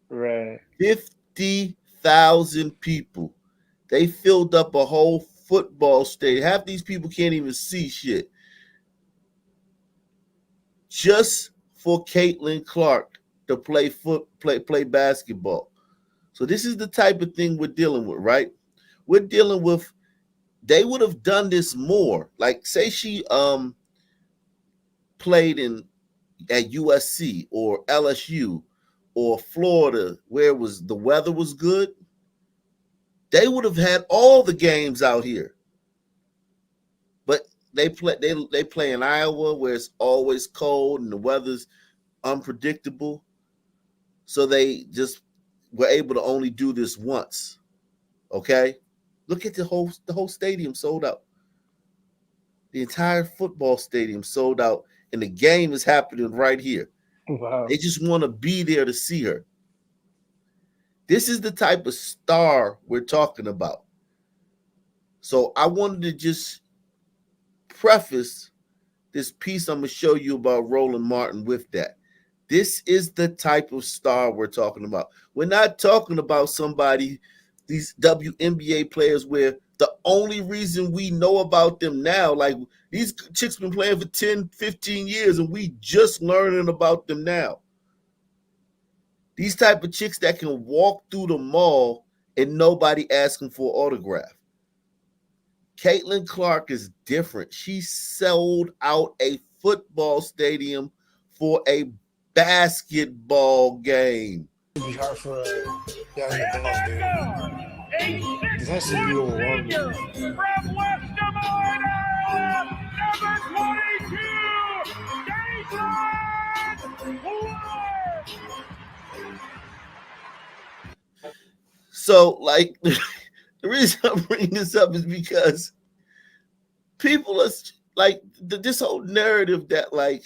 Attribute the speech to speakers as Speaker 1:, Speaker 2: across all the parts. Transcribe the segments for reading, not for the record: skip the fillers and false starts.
Speaker 1: Right.
Speaker 2: 50,000 people. They filled up a whole football stadium. Half these people can't even see shit. Just for Caitlin Clark to play basketball. So this is the type of thing we're dealing with, right? We're dealing with they would have done this more. Like say she played in at USC or LSU or Florida where it was the weather was good, they would have had all the games out here. But they play in Iowa where it's always cold and the weather's unpredictable. So they just were able to only do this once. Okay? Look at the whole stadium sold out. The entire football stadium sold out and the game is happening right here.
Speaker 1: Wow.
Speaker 2: They just want to be there to see her. This is the type of star we're talking about. So I wanted to just preface this piece I'm going to show you about Roland Martin with that. This is the type of star we're talking about. We're not talking about somebody, these WNBA players, where the only reason we know about them now, like these chicks been playing for 10, 15 years and we just learning about them now. These type of chicks that can walk through the mall and nobody asking for an autograph. Caitlin Clark is different. She sold out a football stadium for a basketball game.
Speaker 3: It'd be hard for y'all in the ball game. This has to be overwhelming.
Speaker 4: From West Des Moines, Iowa, number 22, Caitlin Clark.
Speaker 2: So, like, the reason I'm bringing this up is because people are like this whole narrative that like,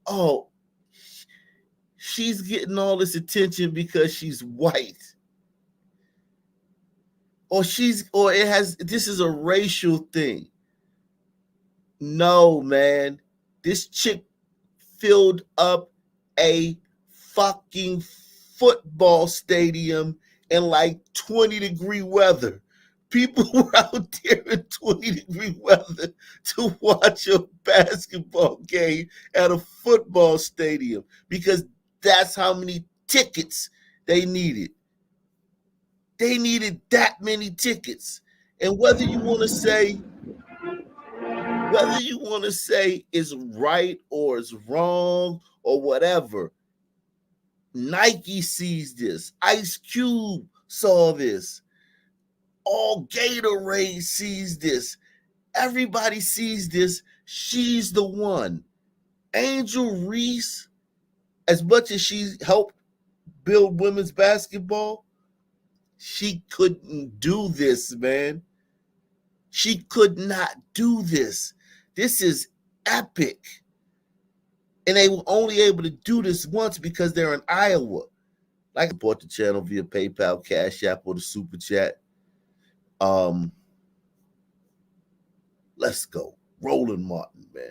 Speaker 2: oh, she's getting all this attention because she's white. Or it has this is a racial thing. No, man. This chick filled up a fucking football stadium in like 20-degree weather. People were out there in 20-degree weather to watch a basketball game at a football stadium because that's how many tickets they needed. They needed that many tickets. And whether you want to say is right or is wrong or whatever, Nike sees this. Ice Cube saw this. All Gatorade sees this. Everybody sees this. She's the one. Angel Reese, as much as she helped build women's basketball, she couldn't do this, man. She could not do this. This is epic. And they were only able to do this once because they're in Iowa. Like support the channel via PayPal, Cash App, or the Super Chat. Let's go. Roland Martin, man.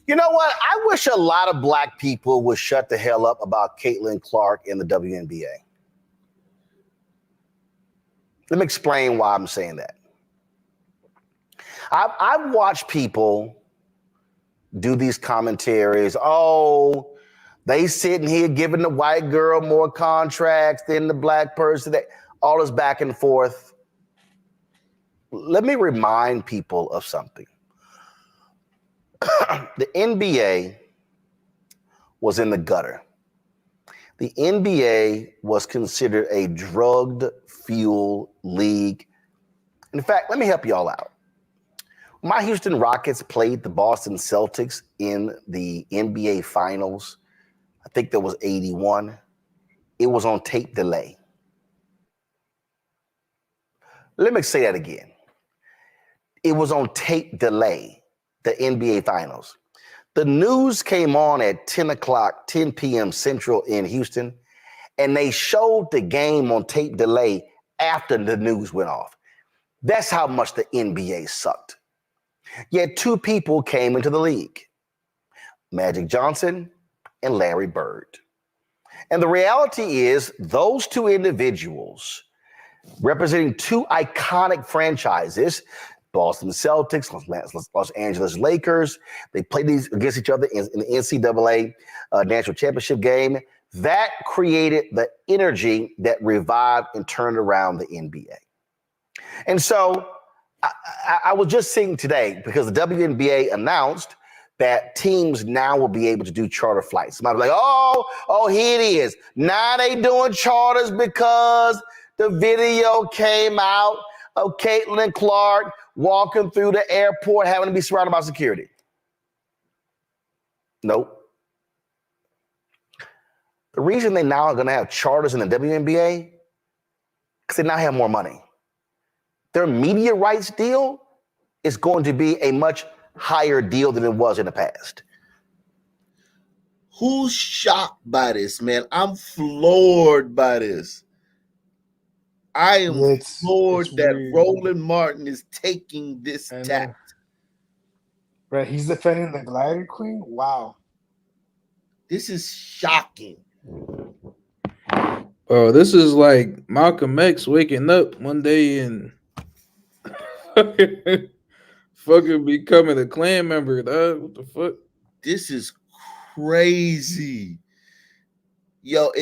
Speaker 5: You know what? I wish a lot of black people would shut the hell up about Caitlin Clark in the WNBA. Let me explain why I'm saying that. I've watched people do these commentaries. Oh, they sitting here giving the white girl more contracts than the black person. All this back and forth. Let me remind people of something. The NBA was in the gutter. The NBA was considered a drugged fuel league. In fact, let me help you all out. My Houston Rockets played the Boston Celtics in the NBA Finals. I think that was 81. It was on tape delay. Let me say that again. It was on tape delay, the NBA Finals. The news came on at 10 o'clock, 10 p.m. Central in Houston, and they showed the game on tape delay after the news went off. That's how much the NBA sucked. Yet two people came into the league, Magic Johnson and Larry Bird. And the reality is, those two individuals representing two iconic franchises, Boston Celtics, Los Angeles Lakers, they played these against each other in the NCAA National Championship game. That created the energy that revived and turned around the NBA. And so I was just seeing today, because the WNBA announced that teams now will be able to do charter flights. Somebody was like, oh, here it is. Now they doing charters because the video came out of Caitlin Clark walking through the airport having to be surrounded by security. Nope. The reason they now are going to have charters in the WNBA, because they now have more money. Their media rights deal is going to be a much higher deal than it was in the past.
Speaker 2: Who's shocked by this, man? I'm floored by this. I am floored that
Speaker 3: weird.
Speaker 2: Roland Martin is taking this tact.
Speaker 3: Right, he's defending the Glider Queen? Wow.
Speaker 2: This is shocking.
Speaker 1: Oh, this is like Malcolm X waking up one day and fucking becoming a Klan member, dog. What the fuck?
Speaker 2: This is crazy. Yo,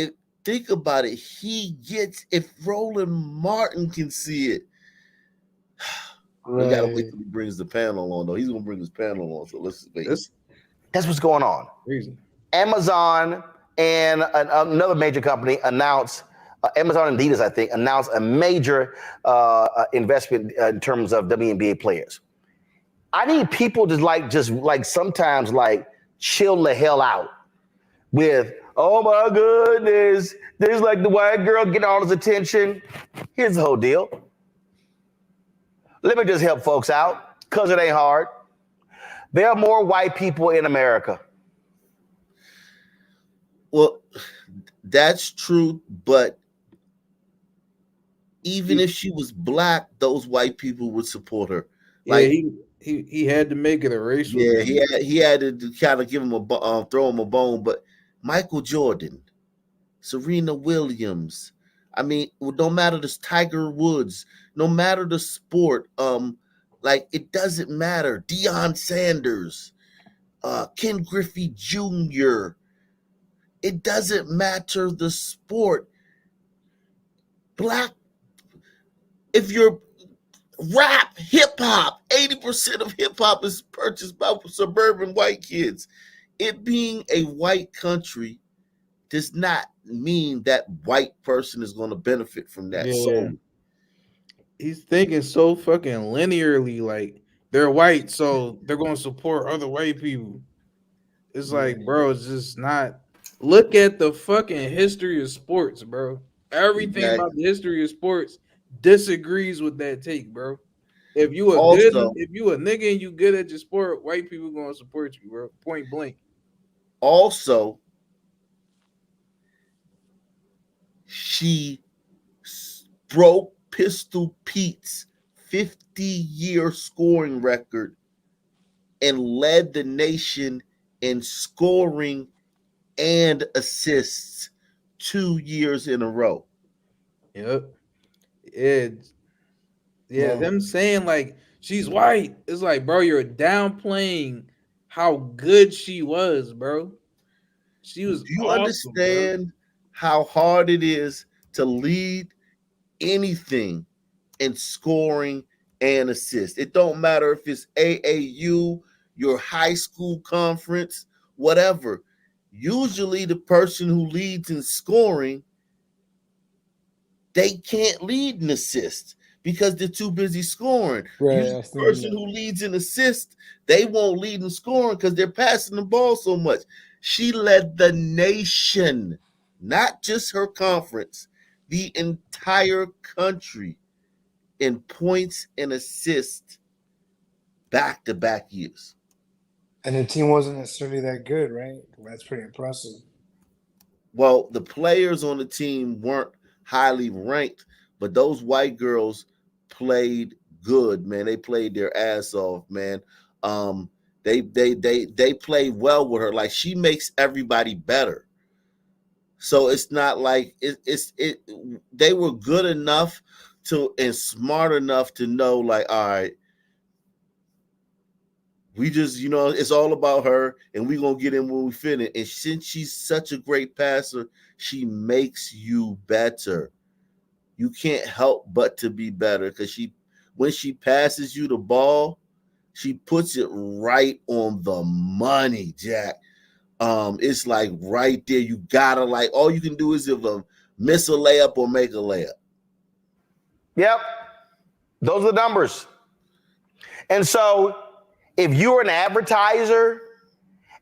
Speaker 2: think about it. If Roland Martin can see it. We gotta wait till he brings the panel on, though. He's gonna bring his panel on, so let's wait.
Speaker 5: That's what's going on.
Speaker 1: Crazy.
Speaker 5: Amazon and another major company announced, Amazon and Adidas, I think, announced a major investment in terms of WNBA players. I need people to just sometimes chill the hell out with, oh my goodness, there's like the white girl getting all his attention. Here's the whole deal. Let me just help folks out, because it ain't hard. There are more white people in America.
Speaker 2: Well, that's true, but even if she was black, those white people would support her.
Speaker 1: Like he had to make it a racial.
Speaker 2: Yeah, he had to kind of give him throw him a bone. But Michael Jordan, Serena Williams, I mean, no matter the Tiger Woods, no matter the sport, it doesn't matter. Deion Sanders, Ken Griffey Jr. It doesn't matter the sport. Black, if you're rap, hip hop, 80% of hip hop is purchased by suburban white kids. It being a white country does not mean that white person is going to benefit from that.
Speaker 1: Yeah.
Speaker 2: So
Speaker 1: He's thinking so fucking linearly, like they're white, so they're going to support other white people. It's like, bro, it's just not. Look at the fucking history of sports, bro. Everything about the history of sports disagrees with that take, bro. If you a nigga and you good at your sport, white people gonna support you, bro. Point blank.
Speaker 2: Also, she broke Pistol Pete's 50-year scoring record and led the nation in scoring and assists 2 years in a row.
Speaker 1: Yep. Them saying like she's white. It's like, bro, you're downplaying how good she was, bro. She was.
Speaker 2: Do you
Speaker 1: awesome,
Speaker 2: understand how hard it is to lead anything in scoring and assist? It don't matter if it's AAU, your high school conference, whatever. Usually the person who leads in scoring, they can't lead in assist because they're too busy scoring.
Speaker 3: Right,
Speaker 2: the person who leads in assist, they won't lead in scoring because they're passing the ball so much. She led the nation, not just her conference, the entire country in points and assists back-to-back years.
Speaker 3: And the team wasn't necessarily that good, right? That's pretty impressive.
Speaker 2: Well, the players on the team weren't highly ranked, but those white girls played good, man. They played their ass off, man. They played well with her. Like, she makes everybody better. So it's not like they were good enough to and smart enough to know, like, all right, we just, it's all about her, and we gonna get in when we finish. And since she's such a great passer, she makes you better. You can't help but to be better because when she passes you the ball, she puts it right on the money, Jack. It's like right there. You gotta, like, all you can do is either miss a layup or make a layup.
Speaker 5: Yep. Those are the numbers. And so if you're an advertiser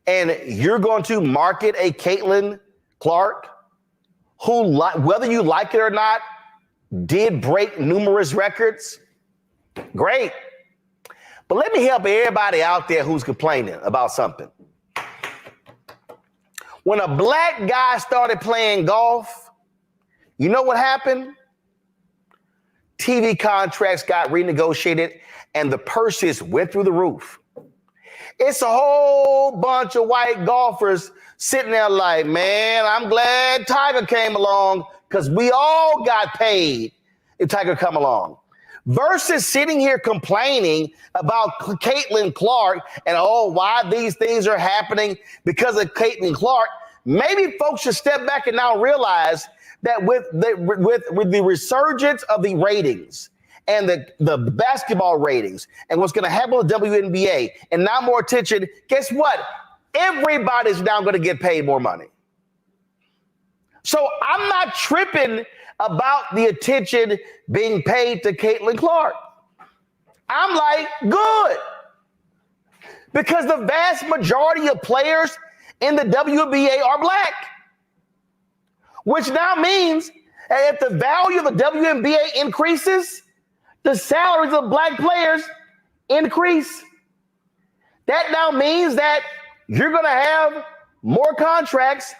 Speaker 5: and you're going to market a Caitlin Clark, who, whether you like it or not, did break numerous records, great. But let me help everybody out there who's complaining about something. When a black guy started playing golf, you know what happened? TV contracts got renegotiated and the purses went through the roof. It's a whole bunch of white golfers sitting there like, man, I'm glad Tiger came along because we all got paid if Tiger come along. Versus sitting here complaining about Caitlin Clark and, why these things are happening because of Caitlin Clark. Maybe folks should step back and now realize that with the resurgence of the ratings and the basketball ratings and what's going to happen with WNBA and now more attention, guess what? Everybody's now going to get paid more money. So I'm not tripping about the attention being paid to Caitlin Clark. I'm like, good. Because the vast majority of players in the WNBA are black. Which now means that if the value of the WNBA increases, the salaries of black players increase. That now means that you're going to have more contracts,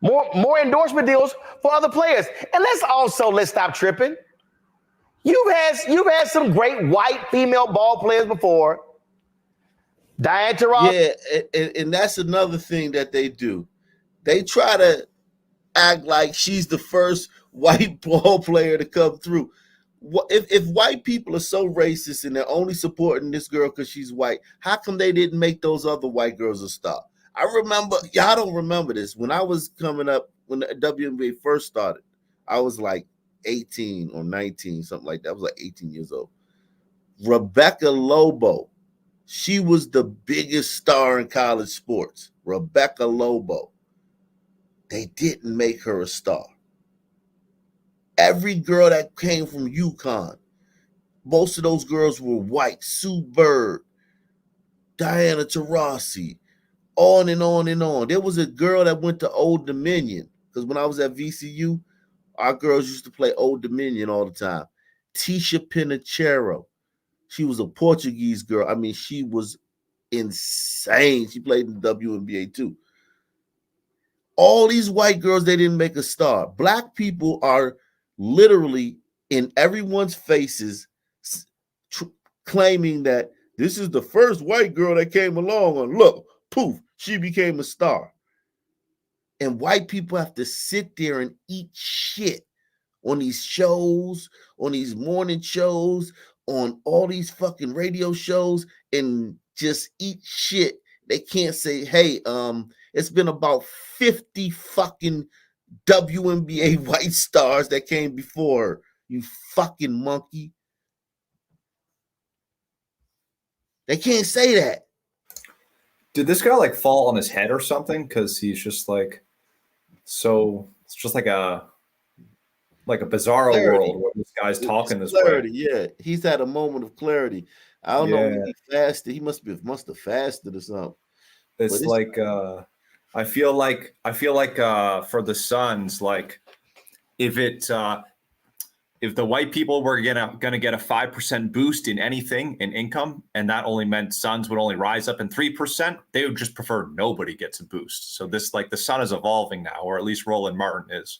Speaker 5: more endorsement deals for other players. And let's stop tripping. You've had some great white female ball players before. Diane Taurasi.
Speaker 2: Yeah, and that's another thing that they do. They try to act like she's the first white ball player to come through. If white people are so racist and they're only supporting this girl because she's white, how come they didn't make those other white girls a star? I remember, y'all don't remember this, when I was coming up, when the WNBA first started, I was like 18 or 19, something like that. I was like 18 years old. Rebecca Lobo, she was the biggest star in college sports. Rebecca Lobo. They didn't make her a star. Every girl that came from UConn, most of those girls were white. Sue Bird, Diana Taurasi, on and on and on. There was a girl that went to Old Dominion, because when I was at VCU, our girls used to play Old Dominion all the time. Tisha Pinachero. She was a Portuguese girl. I mean, she was insane. She played in the WNBA too. All these white girls, they didn't make a star. Black people are literally in everyone's faces claiming that this is the first white girl that came along, and look, poof, she became a star. And white people have to sit there and eat shit on these shows, on these morning shows, on all these fucking radio shows, and just eat shit. They can't say, hey, it's been about 50 fucking WNBA white stars that came before her, you fucking monkey. They can't say that.
Speaker 6: Did this guy like fall on his head or something? Because he's just like, so it's just like a bizarro world where this guy's talking this
Speaker 2: clarity,
Speaker 6: way.
Speaker 2: Yeah, he's had a moment of clarity. I don't know when he fasted. He must have fasted or something.
Speaker 6: It's like I feel like for the Suns, like if the white people were gonna get a 5% boost in anything in income, and that only meant Suns would only rise up in 3%, they would just prefer nobody gets a boost. So this, like, the Sun is evolving now, or at least Roland Martin is.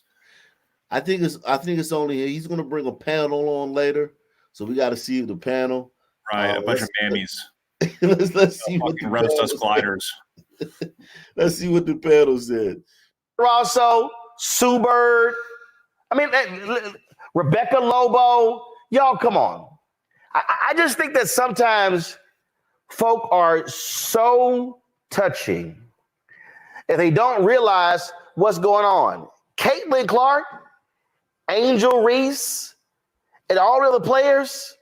Speaker 2: I think it's only he's gonna bring a panel on later, so we got to see the panel.
Speaker 6: Right, a bunch of mammies.
Speaker 2: Let's see what the
Speaker 6: roast us gliders.
Speaker 2: Let's see what the panel said.
Speaker 5: Also, Sue Bird. I mean, Rebecca Lobo. Y'all, come on. I just think that sometimes folk are so touchy and they don't realize what's going on. Caitlin Clark, Angel Reese, and all the other players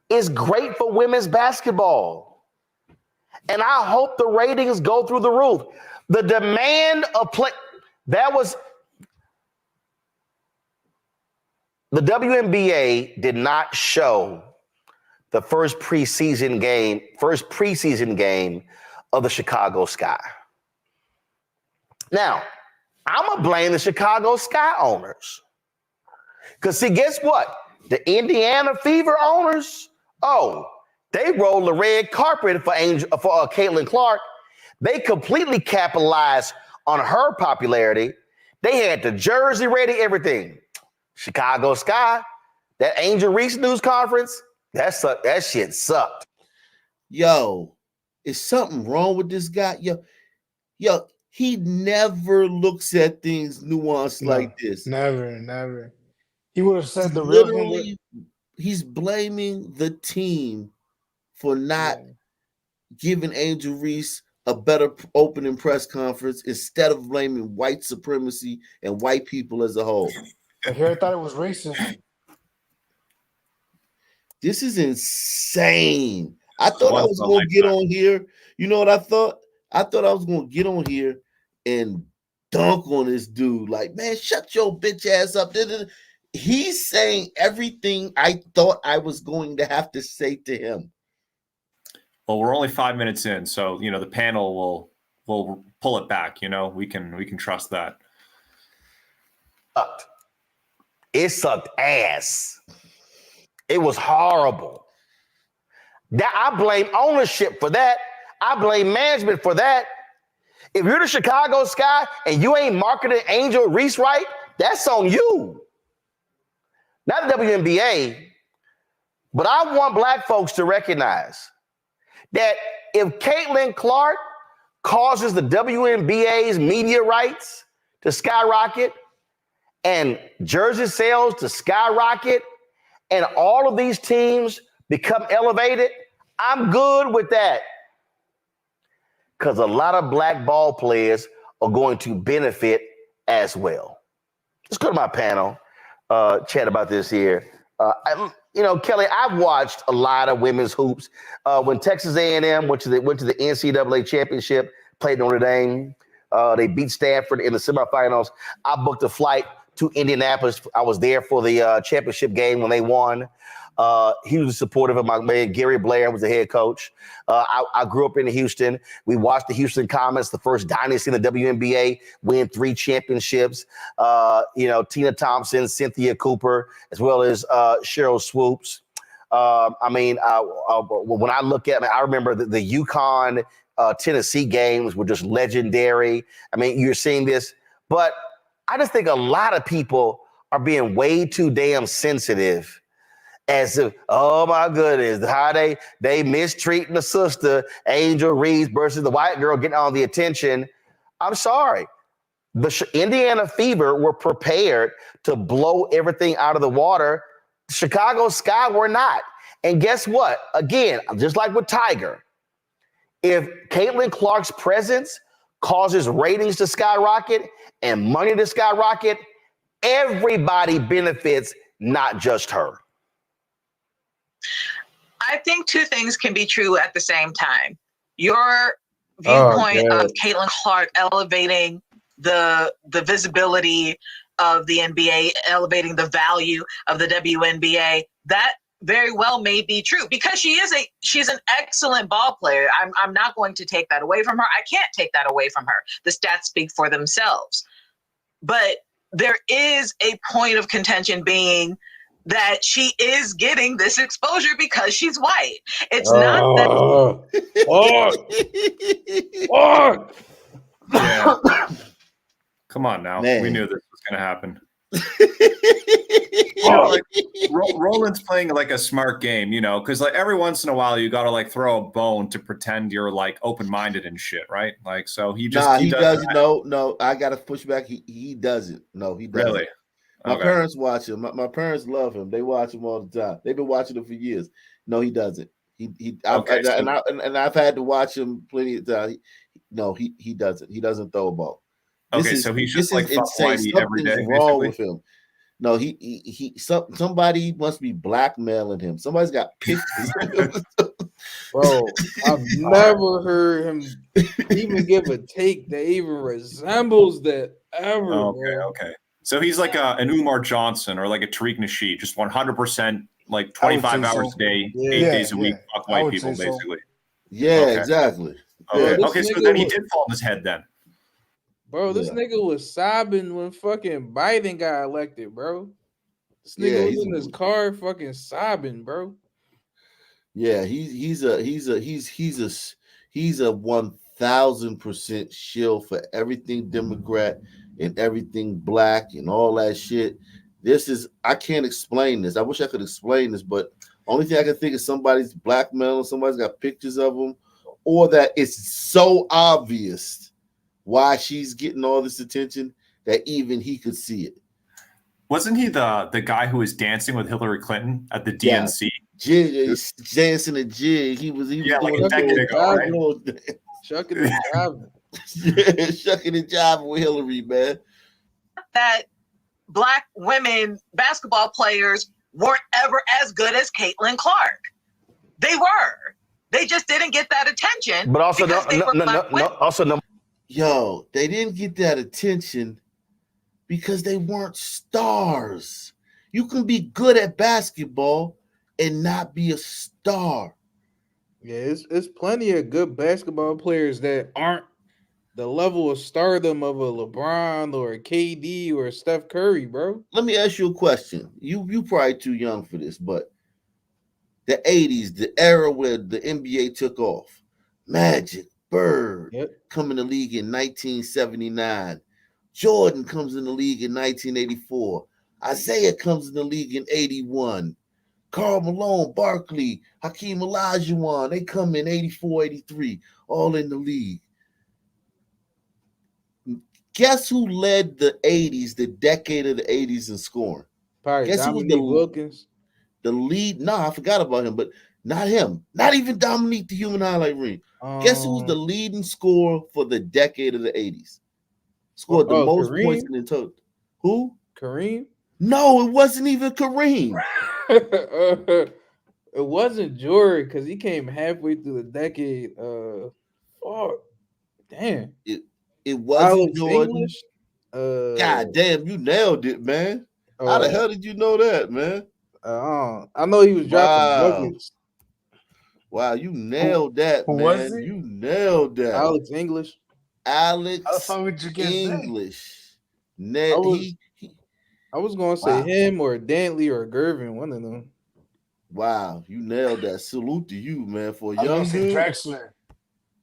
Speaker 5: is great for women's basketball. And I hope the ratings go through the roof. The demand of play, that was, the WNBA did not show the first preseason game of the Chicago Sky. Now, I'm going to blame the Chicago Sky owners. Because, see, guess what? The Indiana Fever owners, they rolled the red carpet for Caitlin Clark. They completely capitalized on her popularity. They had the jersey ready, everything. Chicago Sky, that Angel Reese news conference, that shit sucked.
Speaker 2: Yo, is something wrong with this guy? Yo, he never looks at things nuanced like this.
Speaker 3: Never. He would have said the
Speaker 2: Literally, he's blaming the team for not giving Angel Reese a better opening press conference instead of blaming white supremacy and white people as a whole.
Speaker 3: Here I thought it was racist.
Speaker 2: This is insane. I thought I was going to get on here. You know what I thought? I thought I was going to get on here and dunk on this dude. Like, man, shut your bitch ass up. He's saying everything I thought I was going to have to say to him.
Speaker 6: Well, we're only 5 minutes in, so the panel will pull it back. We can trust that.
Speaker 5: It sucked ass. It was horrible. I blame ownership for that. I blame management for that. If you're the Chicago Sky and you ain't marketing Angel Reese right, that's on you. Not the WNBA, but I want black folks to recognize that if Caitlin Clark causes the WNBA's media rights to skyrocket and jersey sales to skyrocket and all of these teams become elevated, I'm good with that. Because a lot of black ball players are going to benefit as well. Let's go to my panel, chat about this here. Kelly, I've watched a lot of women's hoops. When Texas A&M went to the NCAA championship, played Notre Dame, they beat Stanford in the semifinals. I booked a flight to Indianapolis. I was there for the championship game when they won. He was supportive of my man. Gary Blair was the head coach. I grew up in Houston. We watched the Houston Comets, the first dynasty in the WNBA, win 3 championships. Tina Thompson, Cynthia Cooper, as well as Cheryl Swoops. When I look at it, I remember the UConn Tennessee games were just legendary. I mean, you're seeing this, but I just think a lot of people are being way too damn sensitive. As if, oh my goodness, how they mistreating the sister, Angel Reese versus the white girl getting all the attention. I'm sorry. The Indiana Fever were prepared to blow everything out of the water. Chicago Sky were not. And guess what? Again, just like with Tiger, if Caitlin Clark's presence causes ratings to skyrocket and money to skyrocket, everybody benefits, not just her.
Speaker 7: I think 2 things can be true at the same time. Your viewpoint of Caitlin Clark elevating the visibility of the NBA, elevating the value of the WNBA, that very well may be true because she's an excellent ball player. I'm not going to take that away from her. I can't take that away from her. The stats speak for themselves. But there is a point of contention being that she is getting this exposure because she's white. It's not that.
Speaker 6: Yeah. Come on now.
Speaker 2: Man.
Speaker 6: We knew this was going to happen. like Roland's playing like a smart game, because like every once in a while you got to like throw a bone to pretend you're like open-minded and shit, right? Like, so he does
Speaker 2: doesn't.
Speaker 6: that.
Speaker 2: No, I got to push back. He doesn't. No, he doesn't.
Speaker 6: Really?
Speaker 2: My parents watch him. My parents love him. They watch him all the time. They've been watching him for years. No, he doesn't. I've had to watch him plenty of times. He doesn't. He doesn't throw a ball.
Speaker 6: So he's just like fuck Whitey every day.
Speaker 2: Something's wrong with him. No, somebody must be blackmailing him. Somebody's got pictures.
Speaker 1: Bro, I've never heard him even give a take that even resembles that ever.
Speaker 6: Okay. So he's like an Umar Johnson or like a Tariq Nasheed, just 100%, like 25 hours a day, 8 days a week, fuck white people, basically.
Speaker 2: Yeah, exactly.
Speaker 6: Okay, so then he did fall on his head then.
Speaker 1: Bro, this nigga was sobbing when fucking Biden got elected, bro. This nigga was in his car fucking sobbing, bro.
Speaker 2: Yeah, he's a 1000% shill for everything Democrat and everything black and all that shit. I can't explain this. I wish I could explain this, but only thing I can think is somebody's blackmailing, somebody's got pictures of him, or that it's so obvious why she's getting all this attention that even he could see it.
Speaker 6: Wasn't he the guy who was dancing with Hillary Clinton at the DNC?
Speaker 2: Dancing a jig. He was
Speaker 6: like a decade ago, right?
Speaker 1: Shucking and jiving.
Speaker 2: Yeah, shucking and jiving with Hillary, man.
Speaker 7: That black women basketball players weren't ever as good as Caitlin Clark. They were. They just didn't get that attention.
Speaker 5: But also,
Speaker 2: Yo, they didn't get that attention because they weren't stars. You can be good at basketball and not be a star.
Speaker 1: Yeah, it's plenty of good basketball players that aren't the level of stardom of a LeBron or a KD or a Steph Curry, bro.
Speaker 2: Let me ask you a question. You probably too young for this, but the 80s, the era where the NBA took off, Magic, Bird come in the league in 1979. Jordan comes in the league in 1984. Isaiah comes in the league in 81. Karl Malone, Barkley, Hakeem Olajuwon, they come in 84, 83, all in the league. Guess who led the 80s, the decade of the 80s in scoring?
Speaker 1: Probably
Speaker 2: Guess
Speaker 1: Dominique
Speaker 2: who was
Speaker 1: Wilkins.
Speaker 2: The lead? No, I forgot about him, but not him. Not even Dominique, the human highlight ring. Guess who's the leading scorer for the decade of the 80s? Scored the most points in the total. Who?
Speaker 1: Kareem?
Speaker 2: No, it wasn't even Kareem.
Speaker 1: It wasn't Jordan because he came halfway through the decade. Fuck. Damn.
Speaker 2: It wasn't
Speaker 1: Alex
Speaker 2: Jordan.
Speaker 1: English?
Speaker 2: God damn, you nailed it, man. How the hell did you know that, man?
Speaker 1: I know he was dropping buckets.
Speaker 2: Wow, you nailed that, man. Was it? You nailed that.
Speaker 1: Alex English.
Speaker 2: Alex English.
Speaker 1: I was gonna say him or Dantley or Gervin, one of them.
Speaker 2: Wow, you nailed that. Salute to you, man. For a young dude. Drexler.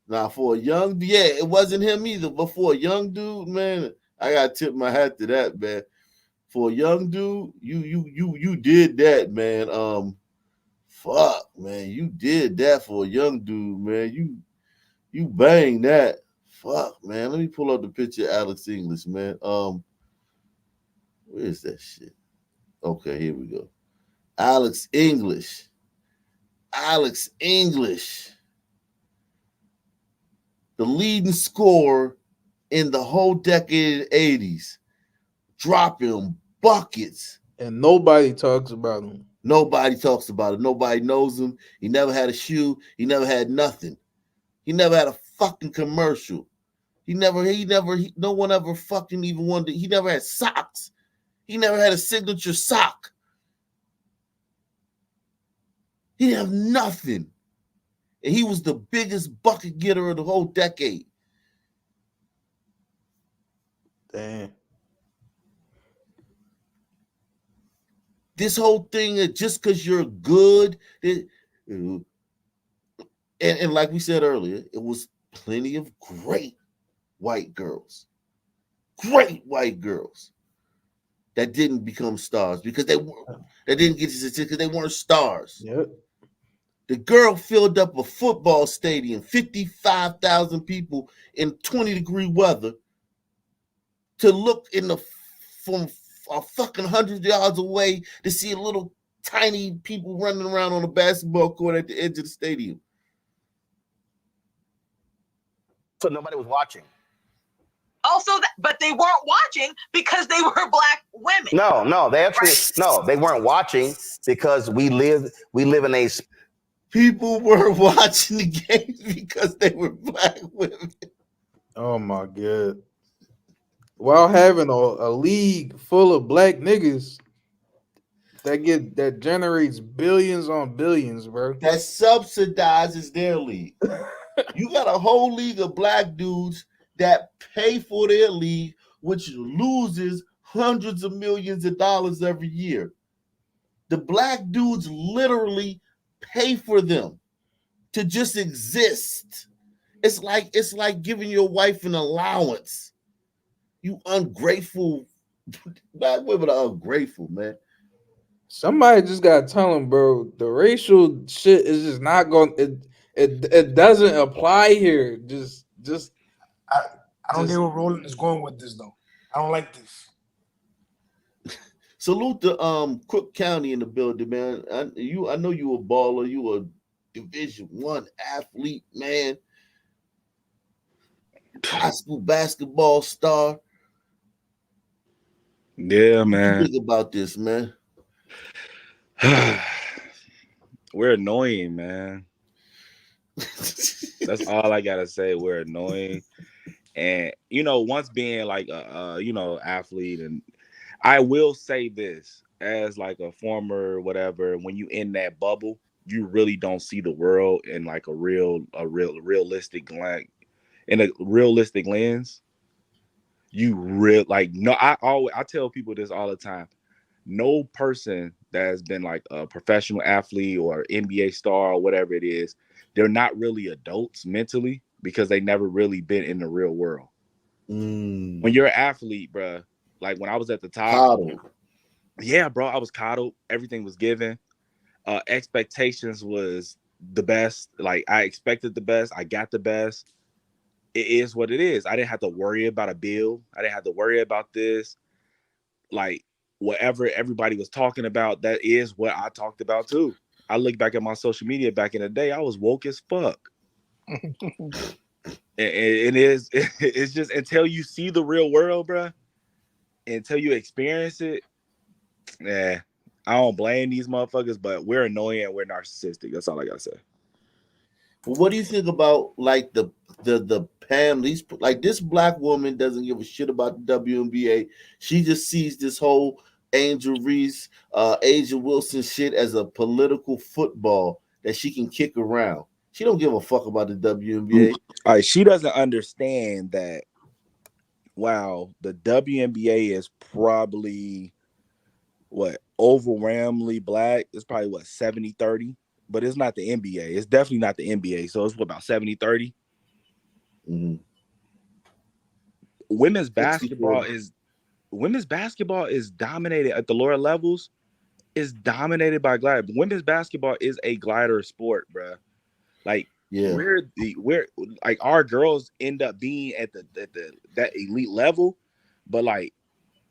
Speaker 2: Now, for a young, it wasn't him either. But for a young dude, man, I gotta tip my hat to that, man. For a young dude, you did that, man. Fuck, man, you did that for a young dude, man. You banged that. Fuck, man. Let me pull up the picture of Alex English, man. Where is that shit? Okay, here we go. Alex English. The leading scorer in the whole decade of the 80s. Dropping buckets.
Speaker 1: And nobody talks about him.
Speaker 2: Nobody talks about it. Nobody knows him. He never had a shoe. He never had nothing. He never had a fucking commercial. No one ever fucking even wanted. He never had socks. He never had a signature sock. He didn't have nothing. And he was the biggest bucket getter of the whole decade.
Speaker 1: Damn.
Speaker 2: This whole thing is just because you're good. And like we said earlier, it was plenty of great white girls. Great white girls. that didn't become stars because they didn't get to because they weren't stars.
Speaker 1: Yep.
Speaker 2: The girl filled up a football stadium, 55,000 people in 20-degree weather, to look from a fucking 100 yards away to see a little tiny people running around on a basketball court at the edge of the stadium.
Speaker 5: So nobody was watching.
Speaker 7: Also, but they weren't watching because they were black women.
Speaker 5: No, they weren't watching because we live in a.
Speaker 2: People were watching the game because they were black women.
Speaker 1: Oh my god! While having a league full of black niggas that generates billions on billions, bro.
Speaker 2: That subsidizes their league. You got a whole league of black dudes that pay for their league, which loses hundreds of millions of dollars every year. The black dudes literally pay for them to just exist. It's like giving your wife an allowance. You ungrateful. Black women are ungrateful, man.
Speaker 1: Somebody just gotta tell him, bro. The racial shit is just not going. It doesn't apply here. Just.
Speaker 3: I don't get where Roland is going with this though. I don't like this.
Speaker 2: Salute to Cook County in the building, man. I know you a baller. You a Division I athlete, man. High school basketball star.
Speaker 8: Yeah, man.
Speaker 2: What you think about this, man?
Speaker 8: We're annoying, man. That's all I gotta say. We're annoying. And once being like a athlete, and I will say this as like a former whatever, when you in that bubble, you really don't see the world in like a realistic in a realistic lens. I tell people this all the time. No person that has been like a professional athlete or NBA star or whatever it is, they're not really adults mentally because they never really been in the real world. When you're an athlete, bro, like when I was at the top,
Speaker 2: coddled.
Speaker 8: Yeah, bro, I was coddled. Everything was given. Expectations was the best. Like I expected the best. I got the best. It is what it is. I didn't have to worry about a bill. I didn't have to worry about this. Like whatever everybody was talking about, that is what I talked about too. I look back at my social media back in the day, I was woke as fuck. It's just until you see the real world, bro, until you experience it, I don't blame these motherfuckers, but we're annoying and we're narcissistic. That's all I gotta say.
Speaker 2: Well, what do you think about like the panel? Like this black woman doesn't give a shit about the WNBA. She just sees this whole Angel Reese, Asia Wilson shit as a political football that she can kick around. She don't give a fuck about the WNBA.
Speaker 8: All right, she doesn't understand that. Wow, the WNBA is probably overwhelmingly black. It's probably 70-30. But it's not the NBA. It's definitely not the NBA. So it's about 70-30.
Speaker 2: Mm-hmm.
Speaker 8: Women's basketball is dominated at the lower levels. Is dominated by glider. Women's basketball is a glider sport, bro. Like we're like our girls end up being at that elite level, but like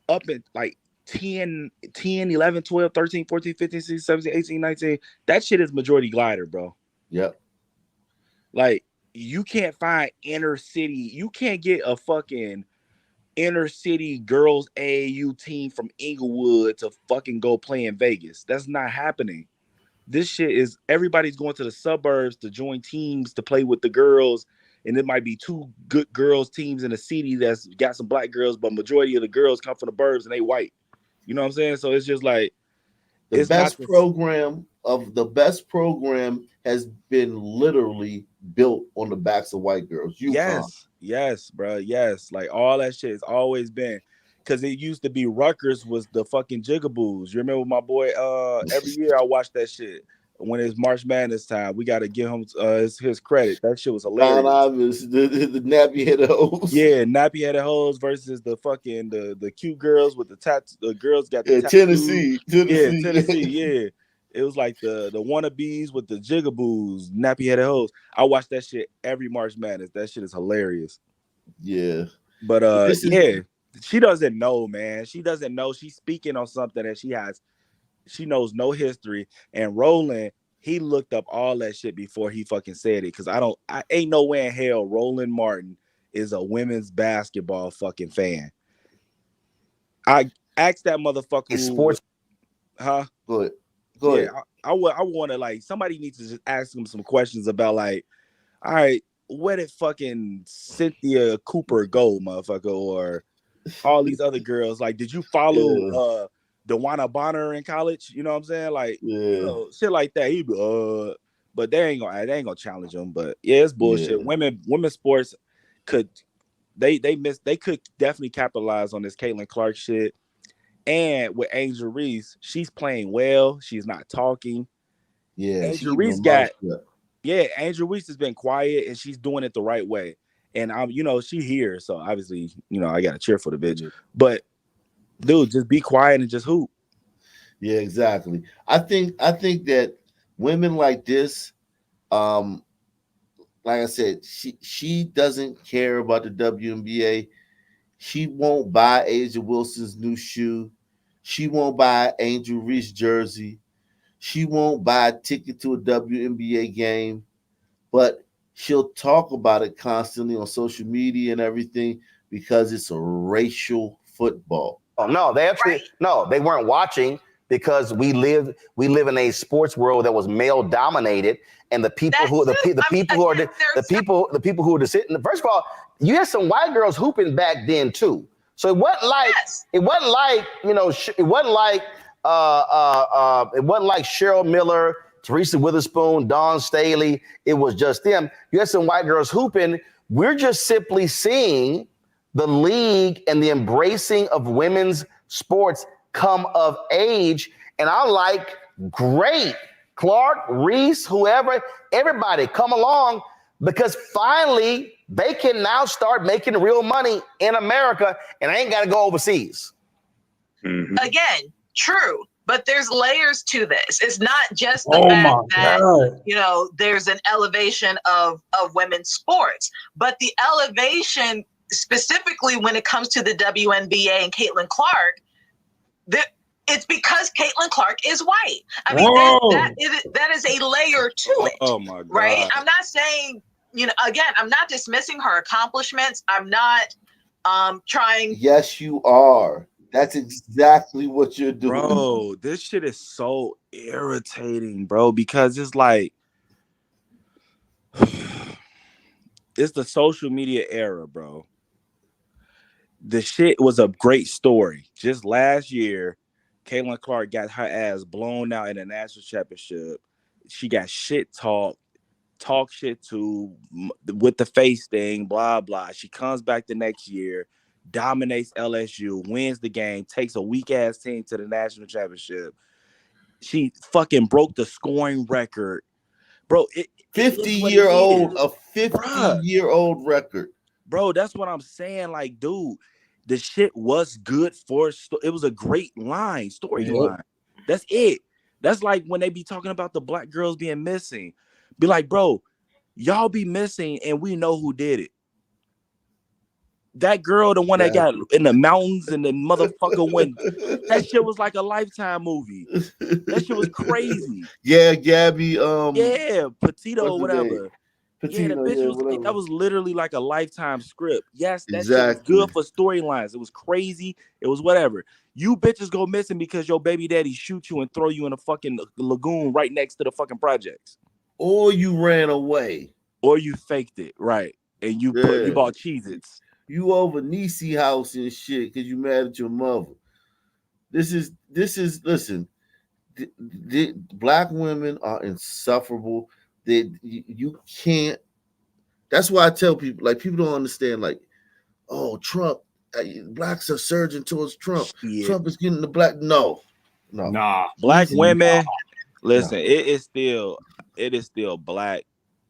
Speaker 8: up at like 10, 11, 12, 13, 14, 15, 16, 17, 18, 19. That shit is majority glider, bro.
Speaker 2: Yep.
Speaker 8: Like, you can't find inner city. You can't get a fucking inner city girls AAU team from Inglewood to fucking go play in Vegas. That's not happening. This shit is everybody's going to the suburbs to join teams to play with the girls. And it might be two good girls teams in a city that's got some black girls, but majority of the girls come from the burbs and they white. You know what I'm saying? So it's just like
Speaker 2: the best program has been literally built on the backs of white girls.
Speaker 8: Yes, bro. Yes. Like all that shit has always been. Because it used to be Rutgers was the fucking jigaboos. You remember my boy? Every year I watched that shit. when it's March Madness time. We got to give him his credit. That shit was
Speaker 2: Don
Speaker 8: hilarious.
Speaker 2: Imus, the nappy headed hoes.
Speaker 8: Yeah, nappy headed hoes versus the fucking the cute girls with the tattoo. The girls got the
Speaker 2: Tennessee.
Speaker 8: Yeah, Tennessee. Yeah, it was like the wannabes with the jigaboos, nappy headed hoes. I watch that shit every March Madness. That shit is hilarious.
Speaker 2: Yeah,
Speaker 8: But
Speaker 2: yeah,
Speaker 8: she doesn't know, man. She doesn't know. She's speaking on something that she knows no history. And Roland, he looked up all that shit before he fucking said it. Cause I ain't no way in hell Roland Martin is a women's basketball fucking fan. I asked that motherfucker
Speaker 5: It's
Speaker 8: who,
Speaker 5: sports.
Speaker 2: Go ahead.
Speaker 8: Yeah, I want to like somebody needs to just ask him some questions about like, all right, where did fucking Cynthia Cooper go, motherfucker, or all these other girls? Like, did you follow DeWanna Bonner in college? You know what I'm saying? Like, you know, shit like that. He but they ain't gonna challenge him. But yeah, it's bullshit.
Speaker 2: Yeah.
Speaker 8: Women's sports could they could definitely capitalize on this Caitlin Clark shit. And with Angel Reese, she's playing well. She's not talking.
Speaker 2: Yeah,
Speaker 8: Angel Reese Angel Reese has been quiet and she's doing it the right way. And she here, so obviously, I gotta cheer for the bitch. But dude, just be quiet and just hoop.
Speaker 2: Yeah, exactly. I think that women like this, like I said, she doesn't care about the WNBA. She won't buy Asia Wilson's new shoe. She won't buy Angel Reese jersey. She won't buy a ticket to a WNBA game, but she'll talk about it constantly on social media and everything because it's a racial football.
Speaker 5: Oh no, they actually they weren't watching because we live in a sports world that was male dominated, and the people who are sitting. First of all, you had some white girls hooping back then too. So it wasn't like Cheryl Miller, Teresa Witherspoon, Dawn Staley. It was just them. You had some white girls hooping. We're just simply seeing the league and the embracing of women's sports come of age. And I'm like, great. Clark, Reese, whoever, everybody come along, because finally they can now start making real money in America and I ain't got to go overseas.
Speaker 7: Mm-hmm. Again, true. But there's layers to this. It's not just the fact that, there's an elevation of women's sports, but the elevation specifically when it comes to the WNBA and Caitlin Clark, it's because Caitlin Clark is white. I mean, that is a layer to it.
Speaker 8: Oh my God.
Speaker 7: Right? I'm not saying, again, I'm not dismissing her accomplishments. I'm not trying.
Speaker 2: Yes, you are. That's exactly what you're doing.
Speaker 8: Bro, this shit is so irritating, bro, because it's like, it's the social media era, bro. The shit was a great story. Just last year, Caitlin Clark got her ass blown out in the national championship. She got shit talk shit too, with the face thing, blah, blah. She comes back the next year, dominates LSU, wins the game, takes a weak-ass team to the national championship. She fucking broke the scoring record. Bro, a
Speaker 2: 50-year-old record.
Speaker 8: Bro, that's what I'm saying. Like, dude, the shit was good it was a great storyline. That's it. That's like when they be talking about the black girls being missing. Be like, bro, y'all be missing and we know who did it. That girl, the one that got in the mountains and the motherfucker went, that shit was like a Lifetime movie. That shit was crazy.
Speaker 2: Yeah, Gabby.
Speaker 8: Petito, whatever. Petito, the bitch was that was literally like a Lifetime script. Yes, that shit was good for storylines. It was crazy. It was whatever. You bitches go missing because your baby daddy shoot you and throw you in a fucking lagoon right next to the fucking projects.
Speaker 2: Or you ran away.
Speaker 8: Or you faked it, right? And you bought Cheez-Its.
Speaker 2: You over Niecy house and shit because you mad at your mother. This is listen. The black women are insufferable. You can't. That's why I tell people, like, people don't understand, like, oh, Trump, blacks are surging towards Trump.
Speaker 8: Yeah.
Speaker 2: Trump is getting the black. No.
Speaker 8: Black women Listen, it is still black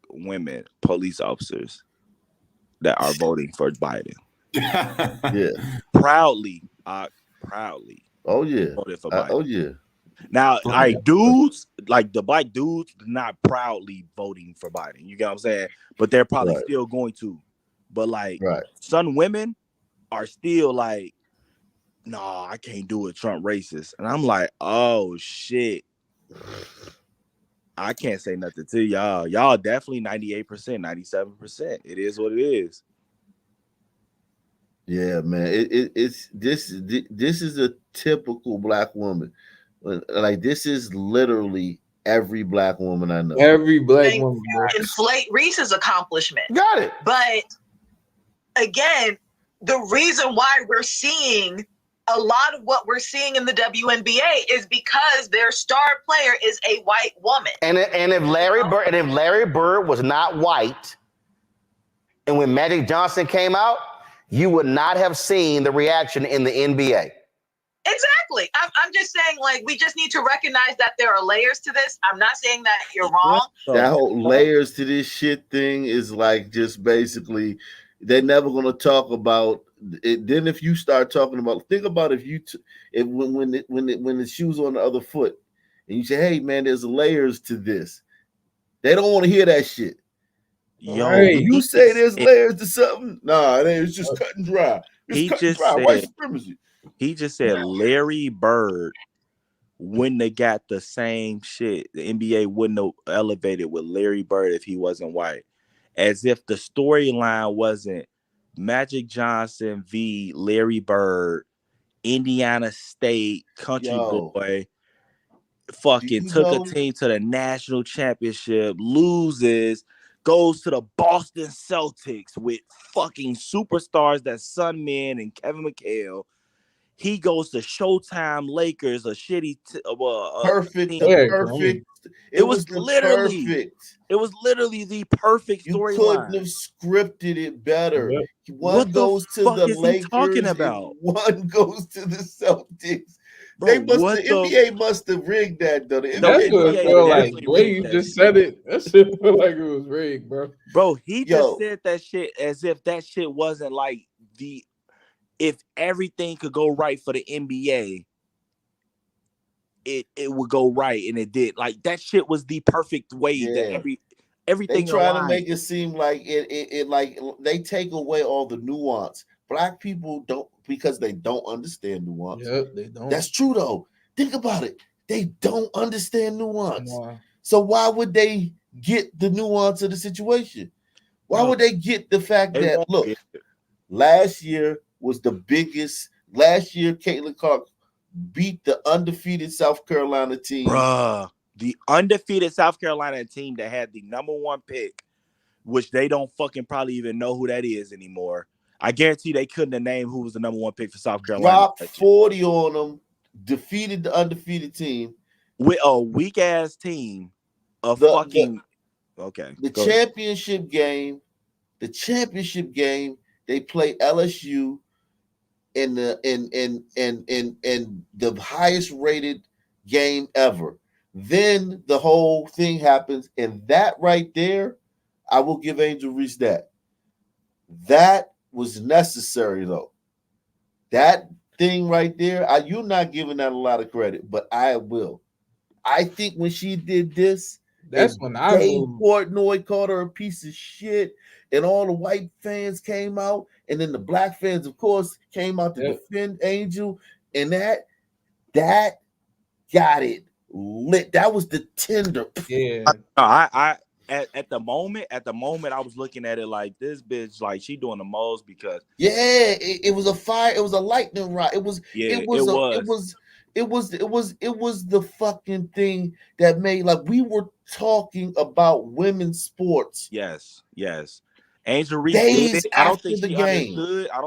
Speaker 8: women police officers that are voting for Biden.
Speaker 2: Yeah.
Speaker 8: Proudly
Speaker 2: Oh yeah.
Speaker 8: voted for Biden.
Speaker 2: Oh yeah.
Speaker 8: Now, like dudes, like the black dudes, not proudly voting for Biden. You get what I'm saying? But they're probably
Speaker 2: Right.
Speaker 8: still going to. But like,
Speaker 2: Right.
Speaker 8: some women are still like, nah, I can't do it. Trump racist. And I'm like, oh shit. I can't say nothing to y'all. Y'all definitely 98%, 97%. It is what it is.
Speaker 2: Yeah, man. It's this is a typical black woman. Like this is literally every black woman I know.
Speaker 1: Every black woman, bro.
Speaker 7: Inflate Reese's accomplishment.
Speaker 5: Got it.
Speaker 7: But again, the reason why we're seeing a lot of what we're seeing in the WNBA is because their star player is a white woman.
Speaker 5: And if Larry Bird was not white, and when Magic Johnson came out, you would not have seen the reaction in the NBA.
Speaker 7: Exactly. I'm just saying, like, we just need to recognize that there are layers to this. I'm not saying that you're wrong.
Speaker 2: That whole layers to this shit thing is like just basically they're never gonna talk about it. Then if you start talking about, think about if when the shoe's on the other foot, and you say, "Hey man, there's layers to this," they don't want to hear that shit.
Speaker 8: Yo,
Speaker 1: Right.
Speaker 2: You say there's layers to something? Nah, it's just cut and dry.
Speaker 8: He
Speaker 2: It's cut and
Speaker 8: just
Speaker 2: dry.
Speaker 8: said-
Speaker 2: White supremacy.
Speaker 8: He just said Larry Bird wouldn't have got the same shit. The NBA wouldn't have elevated with Larry Bird if he wasn't white. As if the storyline wasn't Magic Johnson v. Larry Bird, Indiana State country boy, fucking took a team to the national championship, loses, goes to the Boston Celtics with fucking superstars that's Sun Men and Kevin McHale. He goes to Showtime Lakers, a shitty
Speaker 2: perfect.
Speaker 8: team.
Speaker 2: Perfect.
Speaker 8: It was literally
Speaker 2: perfect.
Speaker 8: It was literally the perfect
Speaker 2: You
Speaker 8: storyline.
Speaker 2: couldn't have scripted it better.
Speaker 1: Yep.
Speaker 2: One goes to the Lakers,
Speaker 8: talking about?
Speaker 2: one goes to the Celtics.
Speaker 8: Bro,
Speaker 2: The NBA must have rigged that though.
Speaker 1: That's what it
Speaker 8: NBA
Speaker 1: felt like.
Speaker 8: definitely
Speaker 1: The way
Speaker 8: rigged
Speaker 1: you
Speaker 8: that
Speaker 1: just
Speaker 8: shit.
Speaker 1: said it, that shit felt like it was rigged, bro.
Speaker 8: Bro, he just said that shit as if that shit wasn't like if everything could go right for the NBA, it would go right, and it did. Like that shit was the perfect way that everything.
Speaker 2: They try to make it seem like it like they take away all the nuance. Black people don't, because they don't understand nuance.
Speaker 1: Yep, they don't.
Speaker 2: That's true though. Think about it. They don't understand nuance.
Speaker 1: Wow.
Speaker 2: So why would they get the nuance of the situation? Why would they get the fact that look, last year was the biggest. Last year, Caitlin Clark beat the undefeated South Carolina team.
Speaker 8: Bruh, the undefeated South Carolina team that had the #1 pick, which they don't fucking probably even know who that is anymore. I guarantee they couldn't have named who was the #1 pick for South Carolina.
Speaker 2: Dropped 40 on them, defeated the undefeated team.
Speaker 8: With a weak ass team of
Speaker 2: The championship game, they play LSU in the highest rated game ever. Then the whole thing happens, and that right there, I will give Angel Reese that. That was necessary though. That thing right there, you're not giving that a lot of credit, but I will. I think when she did this,
Speaker 1: that's when Dave
Speaker 2: Portnoy called her a piece of shit, and all the white fans came out, and then the black fans, of course, came out to defend Angel, and that got it lit. That was the tinder.
Speaker 1: Yeah.
Speaker 8: I at the moment, I was looking at it like this bitch, like she doing the most because
Speaker 2: it was a fire, it was a lightning rod. It was the fucking thing that made, like, we were talking about women's sports.
Speaker 8: Yes. Angel Reese did it. I don't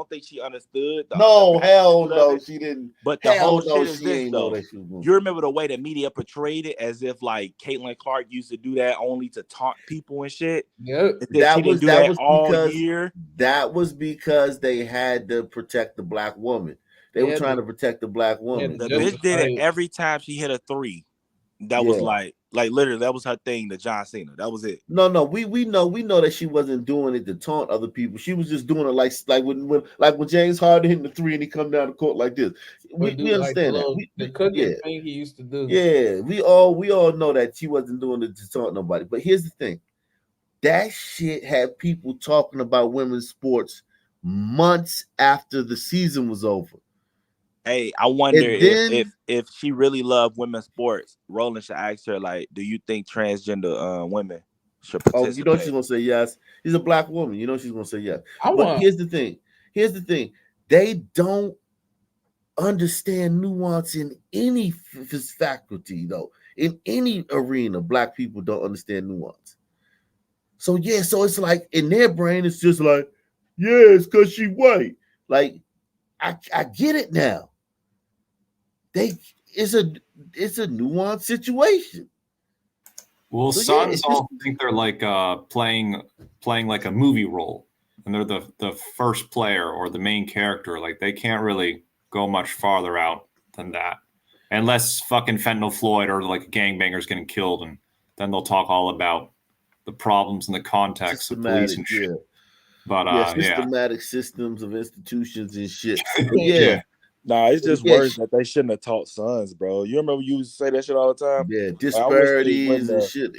Speaker 8: think she understood.
Speaker 2: No, hell no, she didn't.
Speaker 8: But the whole shit is this though. You remember the way the media portrayed it as if like Caitlin Clark used to do that only to taunt people and shit.
Speaker 1: Yeah,
Speaker 2: that was because they had to protect the black woman. They were trying to protect the black woman.
Speaker 8: The bitch did it every time she hit a three. That was like literally that was her thing to John Cena. That was it.
Speaker 2: No, we know that she wasn't doing it to taunt other people. She was just doing it like when James Harden hitting the three and he come down the court like this. We understand that.
Speaker 1: The cooking thing he used to do.
Speaker 2: Yeah, we all know that she wasn't doing it to taunt nobody. But here's the thing. That shit had people talking about women's sports months after the season was over.
Speaker 8: Hey, I wonder if she really loved women's sports, Roland should ask her, like, do you think transgender women should participate?
Speaker 2: Oh, you know she's gonna say yes. She's a black woman. You know she's gonna say yes. Here's the thing. They don't understand nuance in any faculty, though. In any arena, black people don't understand nuance. So it's like in their brain, it's just like, yeah, it's because she white. Like, I get it now. It's a nuanced situation.
Speaker 6: Well, sons all think they're like playing like a movie role, and they're the first player or the main character. Like they can't really go much farther out than that, unless fucking Fentanyl Floyd or like a gangbanger's getting killed, and then they'll talk all about the problems and the context of police and shit. But
Speaker 2: systematic systems of institutions and shit.
Speaker 8: Nah, it's just words that they shouldn't have taught sons, bro. You remember you used to say that shit all the time?
Speaker 2: Yeah, disparities and shit.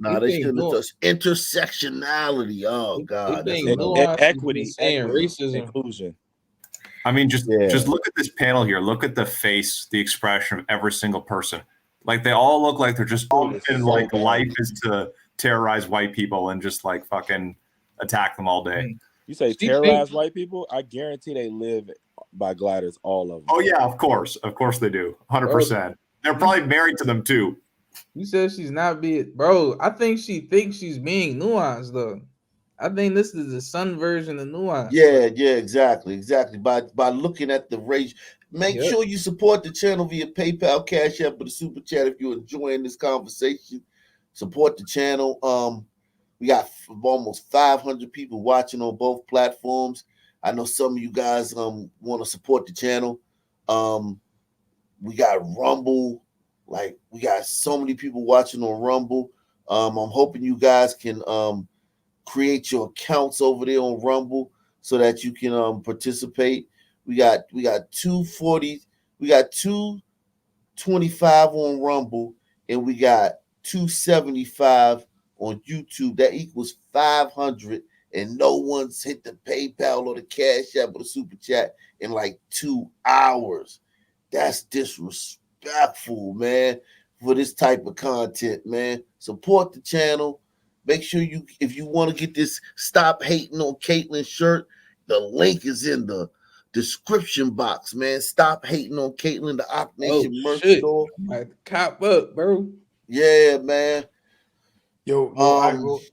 Speaker 2: Nah, they shouldn't have taught intersectionality. Oh God,
Speaker 8: equity and racism, inclusion.
Speaker 6: I mean, just look at this panel here. Look at the face, the expression of every single person. Like they all look like they're just in like life is to terrorize white people and just like fucking attack them all day.
Speaker 8: You say terrorize white people? I guarantee they live by gliders, all of them.
Speaker 6: Oh yeah, of course they do, 100%. They're probably married to them too.
Speaker 1: You said she's not being, bro. I think she thinks she's being nuanced though. I think this is the son version of nuance.
Speaker 2: Yeah, exactly. By looking at the race, make sure you support the channel via PayPal, Cash App, or the Super Chat if you're enjoying this conversation. Support the channel. We got almost 500 people watching on both platforms. I know some of you guys want to support the channel. We got Rumble. Like we got so many people watching on Rumble. I'm hoping you guys can create your accounts over there on Rumble so that you can participate. We got 240, we got 225 on Rumble, and we got 275 on YouTube. That equals 500, and no one's hit the PayPal or the Cash App or the Super Chat in like 2 hours. That's disrespectful, man, for this type of content, man. Support the channel. Make sure if you want to get this Stop Hating on Caitlyn shirt, the link is in the description box, man. Stop Hating on Caitlyn, the Ock Nation merch store.
Speaker 1: Cop up, bro.
Speaker 2: Yeah, man.
Speaker 3: Yo,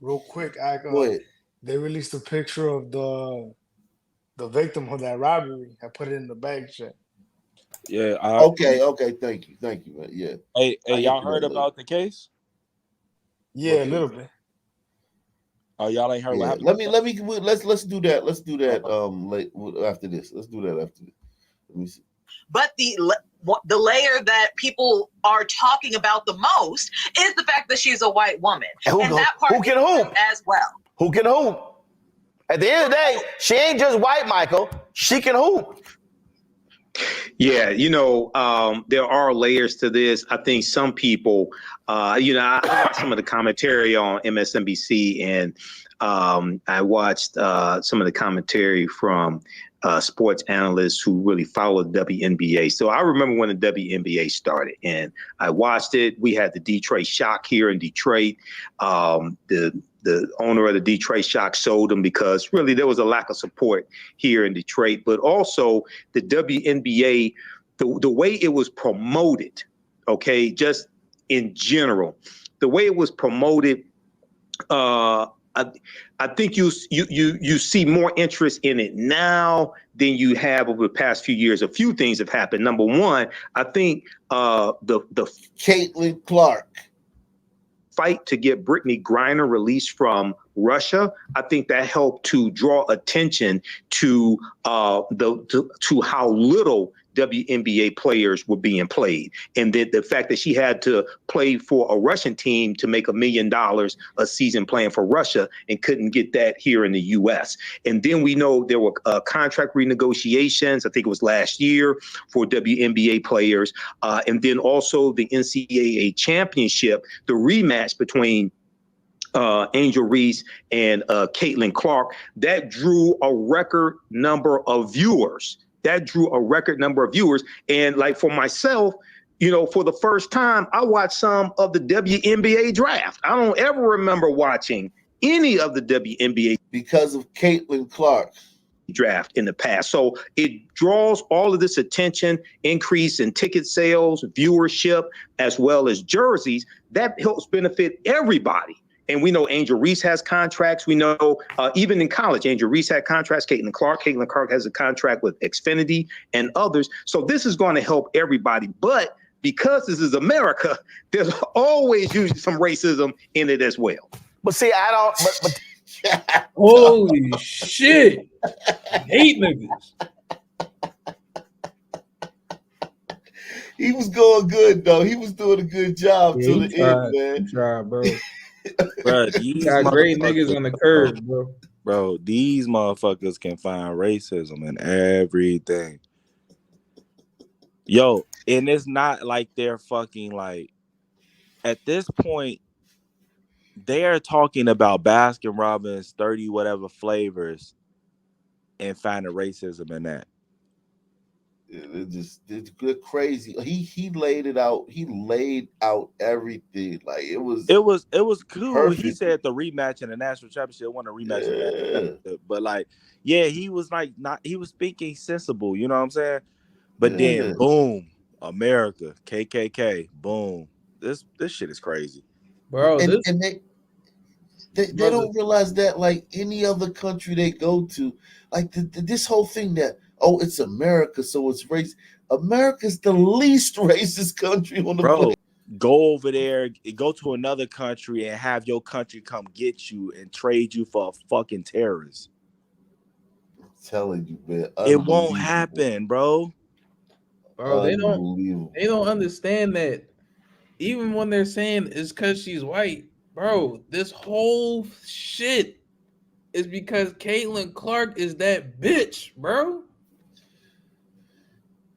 Speaker 3: real quick, they released a picture of the victim of that robbery. I put it in the bag check.
Speaker 8: Yeah.
Speaker 2: Okay. Thank you, man. Yeah.
Speaker 8: Hey, y'all heard about the case?
Speaker 3: Yeah, a little bit.
Speaker 8: Oh, y'all ain't heard what happened?
Speaker 2: Let's do that. Let's do that late after this. Let's do that after this. Let me see.
Speaker 7: But the layer that people are talking about the most is the fact that she's a white woman.
Speaker 5: And who can hoop
Speaker 7: as well.
Speaker 5: Who can hoop? At the end of the day, she ain't just white, Michael. She can hoop.
Speaker 9: Yeah, there are layers to this. I think some people, I watched some of the commentary on MSNBC, and I watched some of the commentary from sports analysts who really follow the WNBA. So I remember when the WNBA started, and I watched it. We had the Detroit Shock here in Detroit. The owner of the Detroit Shock sold them because really there was a lack of support here in Detroit. But also the WNBA, the way it was promoted, okay, just in general, the way it was promoted, I think you see more interest in it now than you have over the past few years. A few things have happened. Number one, I think the
Speaker 2: Caitlin Clark
Speaker 9: fight to get Brittany Griner released from Russia, I think that helped to draw attention to to how little WNBA players were being played, and that the fact that she had to play for a Russian team to make $1 million a season playing for Russia and couldn't get that here in the U.S. And then we know there were contract renegotiations, I think it was last year, for WNBA players, and then also the NCAA championship, the rematch between Angel Reese and Caitlin Clark, that drew a record number of viewers. And like for myself, you know, for the first time, I watched some of the WNBA draft. I don't ever remember watching any of the WNBA
Speaker 2: because of Caitlin Clark
Speaker 9: draft in the past. So it draws all of this attention, increase in ticket sales, viewership, as well as jerseys. That helps benefit everybody. And we know Angel Reese has contracts. We know even in college, Angel Reese had contracts. Caitlin Clark has a contract with Xfinity and others. So this is going to help everybody. But because this is America, there's always usually some racism in it as well.
Speaker 5: But see, I don't. But
Speaker 1: holy shit! I hate niggas.
Speaker 2: He was going good though. He was doing a good job till the end, man.
Speaker 1: He tried, bro.
Speaker 8: Bro, these
Speaker 1: got great niggas on the curve, bro.
Speaker 8: Bro, these motherfuckers can find racism in everything. Yo, and it's not like they're fucking like, at this point, they're talking about Baskin Robbins 30 whatever flavors and finding racism in that.
Speaker 2: They're crazy. He laid it out. He laid out everything. Like it was
Speaker 8: cool.
Speaker 2: Perfect.
Speaker 8: He said the rematch in the national championship wasn't a rematch in the national championship. But like, yeah, he was like he was speaking sensible, you know what I'm saying? But then boom, America, KKK, boom. This shit is crazy.
Speaker 1: Bro,
Speaker 2: and they don't realize that like any other country they go to, like this whole thing that it's America, so it's race. America's the least racist country on the planet.
Speaker 8: Go over there, go to another country and have your country come get you and trade you for a fucking terrorist.
Speaker 2: I'm telling you, man.
Speaker 8: It won't happen, bro.
Speaker 1: Bro, they don't understand that. Even when they're saying it's because she's white, bro, this whole shit is because Caitlin Clark is that bitch, bro.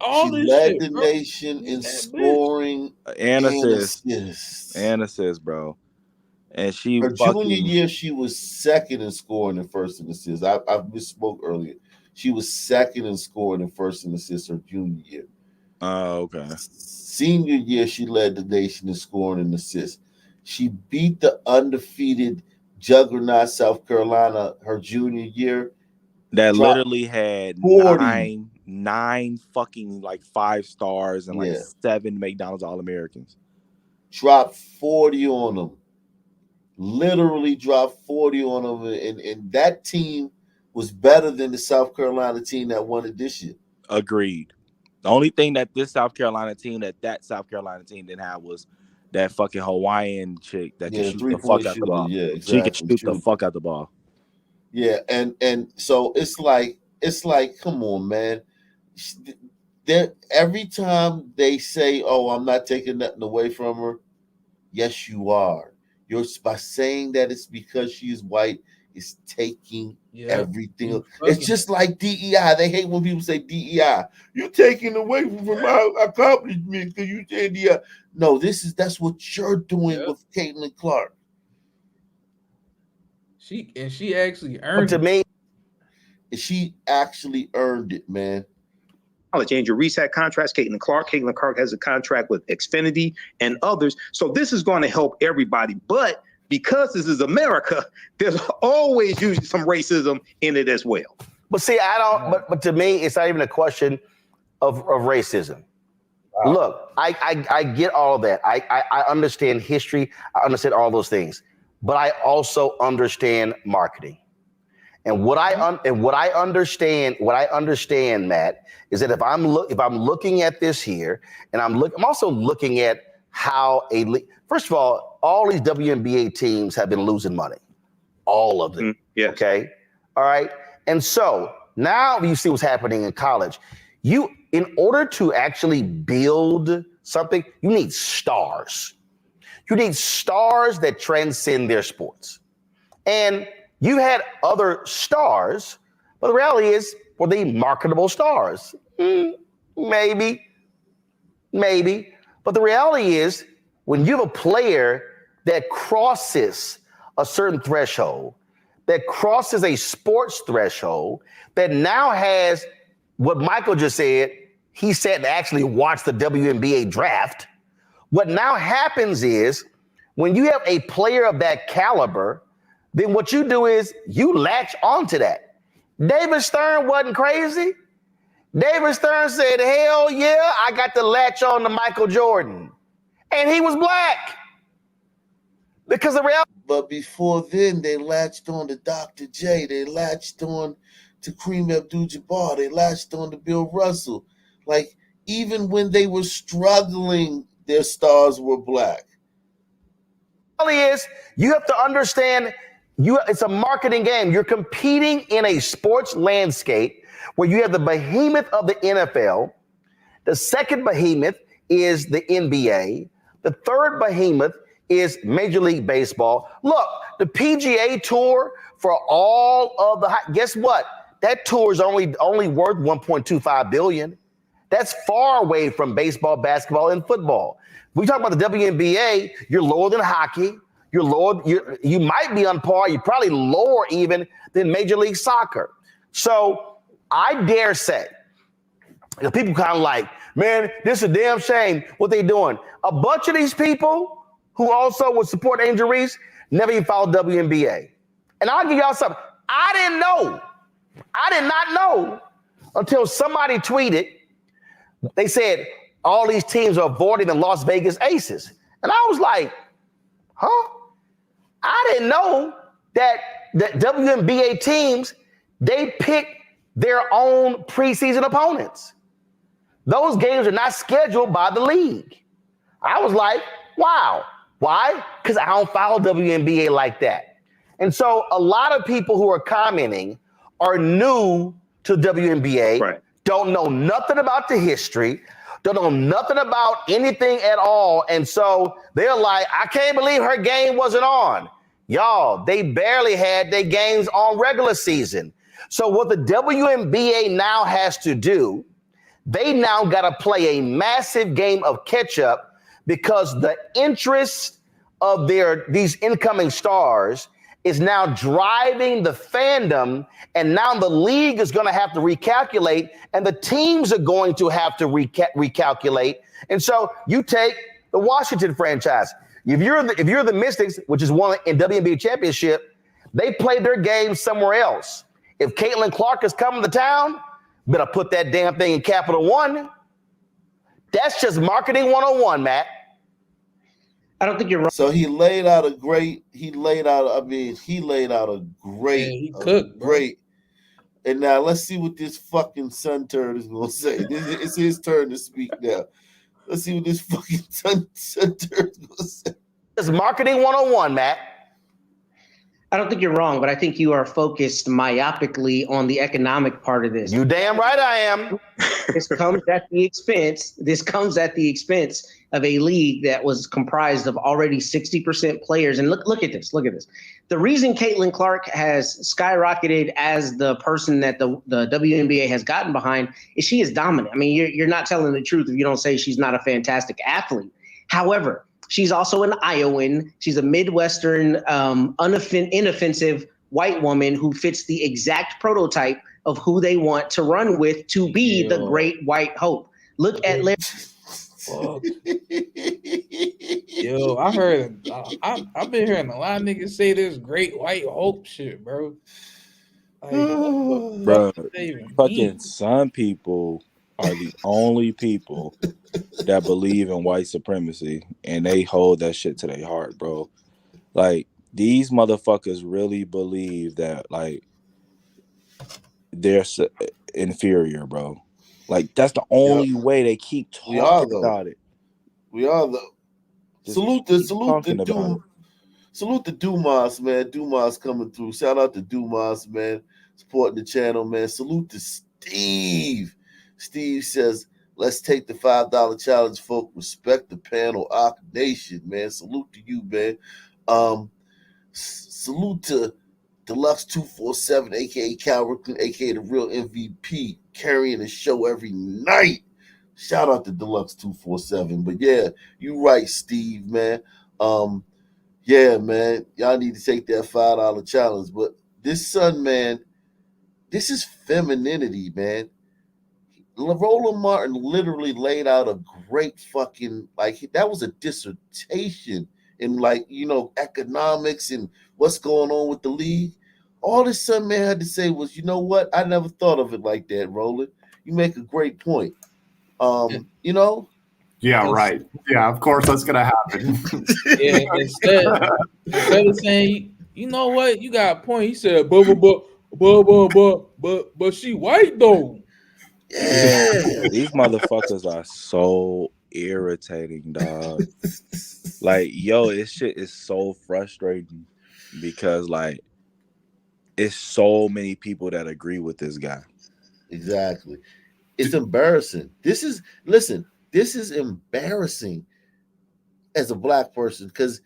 Speaker 2: She led the nation in scoring
Speaker 8: and assists, bro. And
Speaker 2: her junior year, she was second in scoring and first in assists. I misspoke earlier. She was second in scoring and first in assists her junior year.
Speaker 8: Oh, okay.
Speaker 2: Senior year, she led the nation in scoring and assists. She beat the undefeated juggernaut South Carolina her junior year.
Speaker 8: That literally had 9 fucking like 5 stars and like 7 McDonald's All-Americans.
Speaker 2: Dropped 40 on them. Literally dropped 40 on them. And that team was better than the South Carolina team that won it this year.
Speaker 8: Agreed. The only thing that South Carolina team didn't have was that fucking Hawaiian chick that can shoot the fuck out the ball.
Speaker 2: Yeah, exactly.
Speaker 8: She can shoot the fuck out the ball.
Speaker 2: Yeah, and so it's like, come on, man. Every time they say, I'm not taking nothing away from her, yes, you are. You're by saying that it's because she's white, it's taking everything. It's just like DEI. They hate when people say DEI. You're taking away from our accomplishments because you say DEI. No, that's what you're doing with Caitlin Clark.
Speaker 1: She actually earned
Speaker 2: it. She actually earned it, man.
Speaker 9: Angel Reese had contracts. Caitlin Clark has a contract with Xfinity and others. So this is going to help everybody. But because this is America, there's always usually some racism in it as well.
Speaker 5: But see, I don't. But to me, it's not even a question of racism. Wow. Look, I get all of that. I understand history. I understand all those things. But I also understand marketing. And what I understand, Matt, is that if I'm looking at this here, and I'm also looking at how first of all these WNBA teams have been losing money. all of them.
Speaker 9: Yes.
Speaker 5: Okay. All right. And so now you see what's happening in college. In order to actually build something, you need stars. You need stars that transcend their sports. And you had other stars, but the reality is, were they marketable stars? Maybe. But the reality is, when you have a player that crosses a certain threshold, that crosses a sports threshold, that now has what Michael just said, he said to actually watch the WNBA draft. What now happens is, when you have a player of that caliber, then what you do is you latch onto that. David Stern wasn't crazy. David Stern said, hell yeah, I got to latch on to Michael Jordan. And he was black. Because the reality.
Speaker 2: But before then, they latched on to Dr. J. They latched on to Kareem Abdul-Jabbar. They latched on to Bill Russell. Like, even when they were struggling, their stars were black.
Speaker 5: The reality is, you have to understand, it's a marketing game. You're competing in a sports landscape where you have the behemoth of the NFL. The second behemoth is the NBA. The third behemoth is Major League Baseball. Look, the PGA Tour for all of the, guess what? That tour is only worth $1.25 billion. That's far away from baseball, basketball, and football. We talk about the WNBA, you're lower than hockey. You're lower, you might be on par. You're probably lower even than Major League Soccer. So I dare say, people kind of like, man, this is a damn shame what they doing. A bunch of these people who also would support Angel Reese never even followed WNBA. And I'll give y'all something. I did not know until somebody tweeted. They said all these teams are avoiding the Las Vegas Aces. And I was like, huh? I didn't know that WNBA teams, they pick their own preseason opponents. Those games are not scheduled by the league. I was like, wow. Why? Because I don't follow WNBA like that. And so a lot of people who are commenting are new to WNBA, right. Don't know nothing about the history, don't know nothing about anything at all. And so they're like, I can't believe her game wasn't on. Y'all, they barely had their games on regular season. So what the WNBA now has to do, they now got to play a massive game of catch up because the interest of these incoming stars is now driving the fandom, and now the league is going to have to recalculate, and the teams are going to have to recalculate. And so you take the Washington franchise. If you're the Mystics, which is one in WNBA championship, they played their game somewhere else. If Caitlin Clark is coming to town, better put that damn thing in Capital One. That's just marketing 101, Matt.
Speaker 10: I don't think you're wrong.
Speaker 2: So he laid out a great. He laid out a great. And now let's see what this fucking sun turd is gonna say. It's his turn to speak now. Let's see what this fucking sun turd is gonna say.
Speaker 5: It's marketing 101, Matt.
Speaker 10: I don't think you're wrong, but I think you are focused myopically on the economic part of this.
Speaker 5: You damn right I am.
Speaker 10: This comes at the expense of a league that was comprised of already 60% players. And look at this. The reason Caitlin Clark has skyrocketed as the person that the WNBA has gotten behind is she is dominant. I mean, you're not telling the truth if you don't say she's not a fantastic athlete. However, she's also an Iowan. She's a Midwestern, inoffensive white woman who fits the exact prototype of who they want to run with to be the great white hope. Look at Larry.
Speaker 1: Yo, I've been hearing a lot of niggas say this great white hope shit, bro. Like,
Speaker 8: bro, fucking some people are the only people that believe in white supremacy, and they hold that shit to their heart, bro. Like, these motherfuckers really believe that, like, they're inferior, bro. Like, that's the only way they keep talking about it.
Speaker 2: We are though. Salute the dude. Salute to Dumas, man. Dumas coming through. Shout out to Dumas, man. Supporting the channel, man. Salute to Steve. Steve says, let's take the $5 challenge, folk. Respect the panel, Ock Nation, man. Salute to you, man. Salute to Deluxe 247, aka Cal Ripken, aka the real MVP, carrying the show every night. Shout out to Deluxe 247. But yeah, you right, Steve, man. Yeah, man. Y'all need to take that $5 challenge. But this son, man, this is femininity, man. Roland Martin literally laid out a great fucking, like, that was a dissertation in, like, economics and what's going on with the league. All this son man had to say was, you know what? I never thought of it like that, Roland. You make a great point.
Speaker 6: Yeah, right. Yeah, of course that's gonna happen.
Speaker 1: Yeah, instead of saying, you know what, you got a point. He said, but she white though.
Speaker 2: Yeah.
Speaker 8: These motherfuckers are so irritating, dog. Like, yo, this shit is so frustrating because, like, it's so many people that agree with this guy.
Speaker 2: Exactly. It's embarrassing. This is embarrassing as a black person because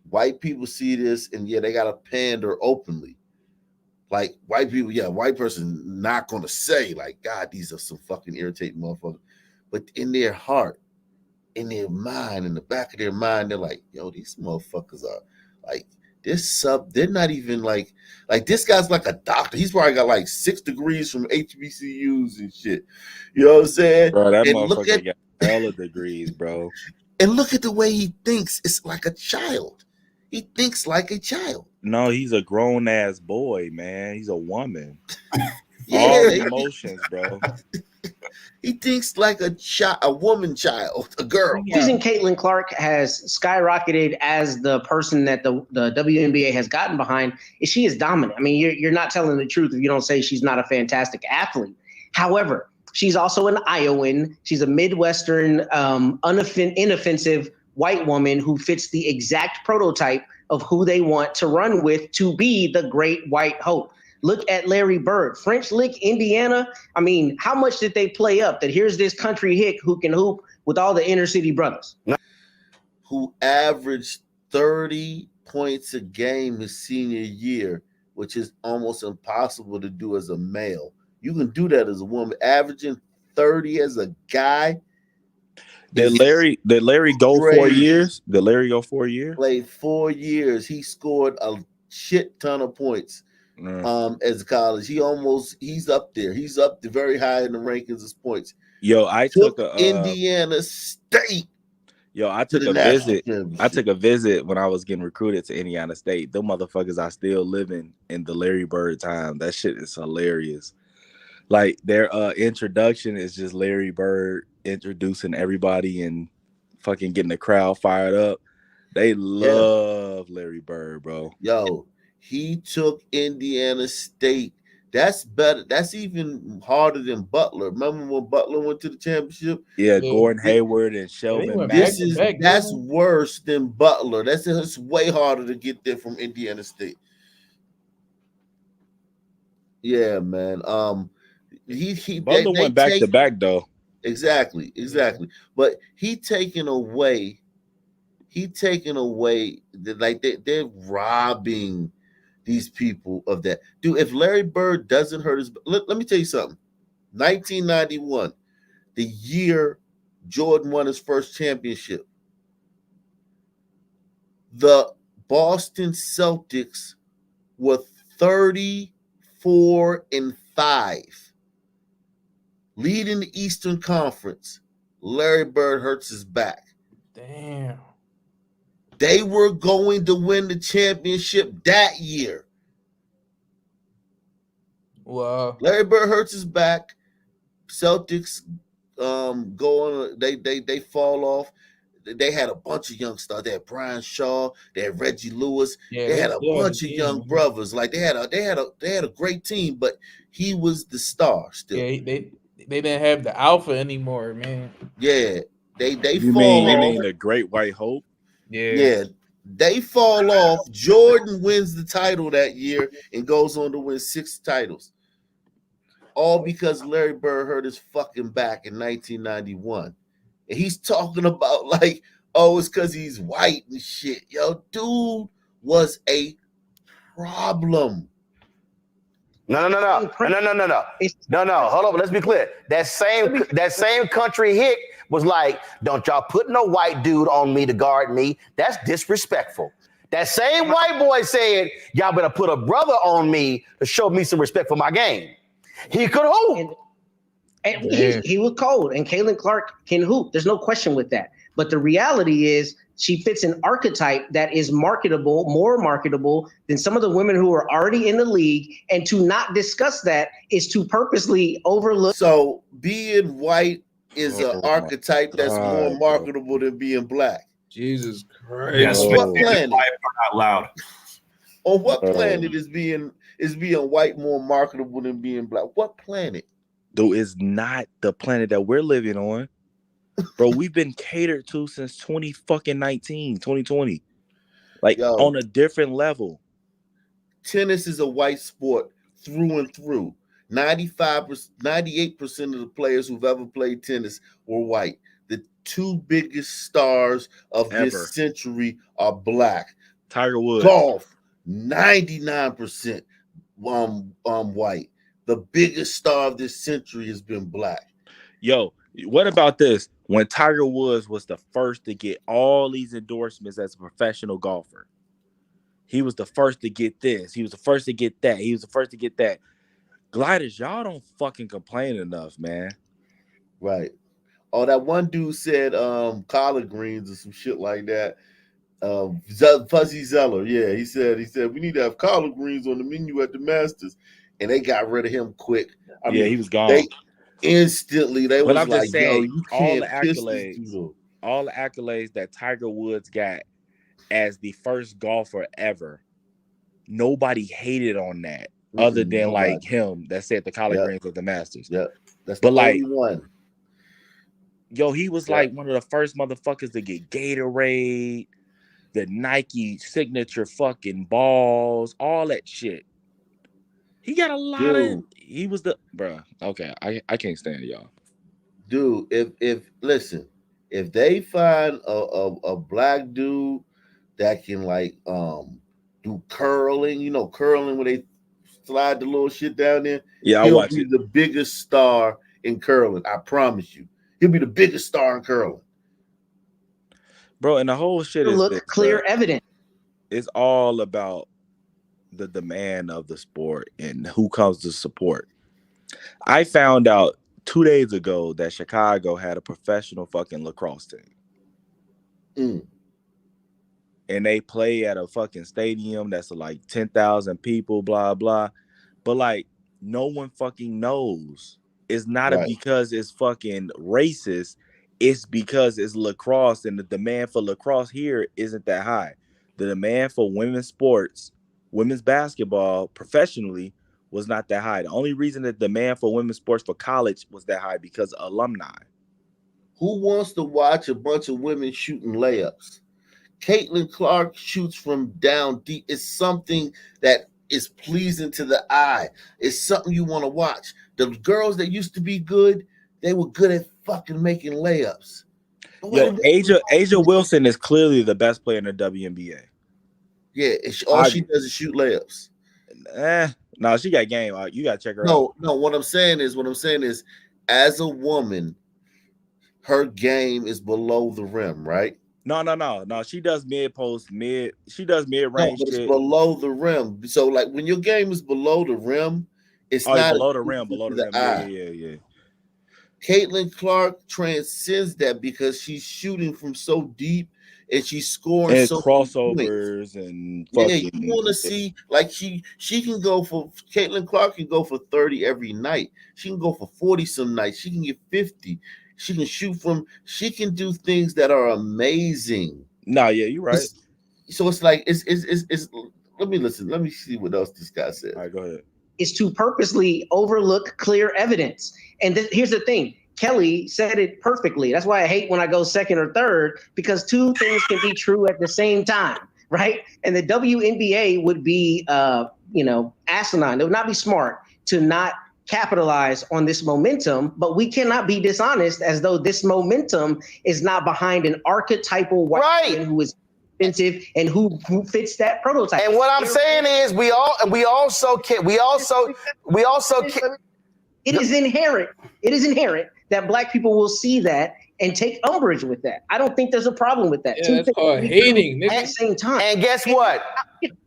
Speaker 2: white people see this and yeah, they gotta pander openly. Like white people, yeah, white person not gonna say like, God, these are some fucking irritating motherfuckers. But in their heart, in their mind, in the back of their mind, they're like, yo, these motherfuckers are like they're not even like this guy's like a doctor. He's probably got like 6 degrees from HBCUs and shit. You know what I'm saying?
Speaker 8: Bro, that
Speaker 2: and
Speaker 8: motherfucker got hella degrees, bro.
Speaker 2: And look at the way he thinks. It's like a child. He thinks like a child.
Speaker 8: No, he's a grown ass boy, man. He's a woman.
Speaker 2: Yeah.
Speaker 8: All emotions, bro.
Speaker 2: He thinks like a woman child, a girl.
Speaker 10: The reason Caitlin Clark has skyrocketed as the person that the WNBA has gotten behind is she is dominant. I mean, you're not telling the truth if you don't say she's not a fantastic athlete. However, she's also an Iowan. She's a Midwestern, inoffensive white woman who fits the exact prototype of who they want to run with to be the great white hope. Look at Larry Bird, French Lick, Indiana. I mean, how much did they play up that here's this country hick who can hoop with all the inner city brothers?
Speaker 2: Who averaged 30 points a game his senior year, which is almost impossible to do as a male. You can do that as a woman. Averaging 30 as a guy.
Speaker 8: Did Larry go 4 years? Did Larry go 4 years?
Speaker 2: Played 4 years. He scored a shit ton of points. As a college, he's up there. He's up there very high in the rankings as points.
Speaker 8: Yo, I took
Speaker 2: Indiana State.
Speaker 8: Yo, I took a visit. I took a visit when I was getting recruited to Indiana State. Them motherfuckers are still living in the Larry Bird time. That shit is hilarious. Like their introduction is just Larry Bird introducing everybody and fucking getting the crowd fired up. They love Larry Bird, bro.
Speaker 2: Yo, he took Indiana State. That's better. That's even harder than Butler. Remember when Butler went to the championship?
Speaker 8: Yeah, Gordon Hayward and Shelvin.
Speaker 2: That's worse than Butler. It's way harder to get there from Indiana State. Yeah, man.
Speaker 8: Butler went back to back though.
Speaker 2: Exactly. But he taken away like they're robbing these people of that. Dude, if Larry Bird doesn't hurt his... Let me tell you something. 1991, the year Jordan won his first championship, the Boston Celtics were 34-5, leading the Eastern Conference. Larry Bird hurts his back.
Speaker 1: Damn.
Speaker 2: They were going to win the championship that year.
Speaker 1: Wow.
Speaker 2: Larry Bird hurts his back. Celtics go on. They fall off. They had a bunch of young stars. They had Brian Shaw. They had Reggie Lewis.
Speaker 1: Yeah,
Speaker 2: they had a bunch of young brothers. Like they had a great team, but he was the star still.
Speaker 1: Yeah, they didn't have the alpha anymore, man.
Speaker 2: Yeah, they
Speaker 8: You
Speaker 2: fall off.
Speaker 8: mean the Great White Hope?
Speaker 2: Yeah. They fall off. Jordan wins the title that year and goes on to win 6 titles. All because Larry Bird hurt his fucking back in 1991. And he's talking about like, oh, it's because he's white and shit. Yo, dude was a problem.
Speaker 5: No. Hold on. Let's be clear. That same country hick was like, don't y'all put no white dude on me to guard me. That's disrespectful. That same white boy said, y'all better put a brother on me to show me some respect for my game. He could hoop.
Speaker 10: And he was cold. And Caitlin Clark can hoop. There's no question with that. But the reality is she fits an archetype that is marketable, more marketable than some of the women who are already in the league. And to not discuss that is to purposely overlook.
Speaker 2: So being white is an archetype that's more marketable than being black.
Speaker 1: Jesus Christ.
Speaker 6: Yes,
Speaker 2: what planet?
Speaker 6: Out loud.
Speaker 2: On what planet is being white more marketable than being black? What planet?
Speaker 8: Though it's not the planet that we're living on. Bro, we've been catered to since 2020. Like, on a different level.
Speaker 2: Tennis is a white sport through and through. 98% of the players who've ever played tennis were white. The 2 biggest stars of this century are black.
Speaker 8: Tiger Woods.
Speaker 2: Golf, 99% white. The biggest star of this century has been black.
Speaker 8: Yo, what about this? When Tiger Woods was the first to get all these endorsements as a professional golfer, he was the first to get this. He was the first to get that. He was the first to get that. Gliders, y'all don't fucking complain enough, man.
Speaker 2: Right. Oh, that one dude said collard greens or some shit like that. Fuzzy Zeller, yeah, he said we need to have collard greens on the menu at the Masters, and they got rid of him quick. I mean,
Speaker 8: he was gone.
Speaker 2: They was
Speaker 8: I'm
Speaker 2: like,
Speaker 8: just saying,
Speaker 2: yo, you can't piss this dude off.
Speaker 8: All the accolades that Tiger Woods got as the first golfer ever, nobody hated on that other than like him that said the collard greens of the Masters.
Speaker 2: Yeah, that's
Speaker 8: but
Speaker 2: the
Speaker 8: like
Speaker 2: only one.
Speaker 8: Yo, he was like one of the first motherfuckers to get Gatorade, the Nike signature fucking balls, all that shit. He got a lot of. He was the bruh. Okay, I can't stand y'all.
Speaker 2: Dude, if they find a black dude that can like do curling, curling where they slide the little shit down there, he'll be the biggest star in curling. I promise you, he'll be the biggest star in curling.
Speaker 8: Bro, and the whole shit is
Speaker 10: clear evidence.
Speaker 8: It's all about the demand of the sport and who comes to support. I found out 2 days ago that Chicago had a professional fucking lacrosse team. And they play at a fucking stadium that's like 10,000 people, blah, blah. But like, no one fucking knows. It's not because it's fucking racist. It's because it's lacrosse, and the demand for lacrosse here isn't that high. The demand for women's sports, women's basketball professionally was not that high. The only reason that demand for women's sports for college was that high because of alumni.
Speaker 2: Who wants to watch a bunch of women shooting layups? Caitlin Clark shoots from down deep. It's something that is pleasing to the eye. It's something you want to watch. The girls that used to be good, they were good at fucking making layups.
Speaker 8: Yo, Asia Wilson is clearly the best player in the WNBA.
Speaker 2: Yeah, all she does is shoot layups.
Speaker 8: No, she got game. You gotta check her
Speaker 2: out. No. What I'm saying is, as a woman, her game is below the rim, right?
Speaker 8: No. She does mid post, She does mid range.
Speaker 2: No, but it's below the rim. So, like, when your game is below the rim, it's not
Speaker 8: below the rim. Yeah.
Speaker 2: Caitlin Clark transcends that because she's shooting from so deep and she's scoring
Speaker 8: and
Speaker 2: so
Speaker 8: crossovers and
Speaker 2: you want to see like she can go for Caitlin Clark can go for 30 every night. She can go for 40 some nights. She can get 50. She can shoot she can do things that are amazing.
Speaker 8: No, yeah, you're right.
Speaker 2: So it's like it's let me listen. Let me see what else this guy said.
Speaker 8: All right, go ahead.
Speaker 10: Is to purposely overlook clear evidence. And here's the thing. Kelly said it perfectly. That's why I hate when I go second or third, because two things can be true at the same time, right? And the WNBA would be, asinine. It would not be smart to not capitalize on this momentum, but we cannot be dishonest as though this momentum is not behind an archetypal white woman who is expensive and who fits that prototype.
Speaker 5: And what I'm saying is, we also.
Speaker 10: It is inherent. It is inherent that Black people will see that and take umbrage with that. I don't think there's a problem with that.
Speaker 1: Yeah, that's called hating, nigga.
Speaker 10: At the same time.
Speaker 5: And guess what?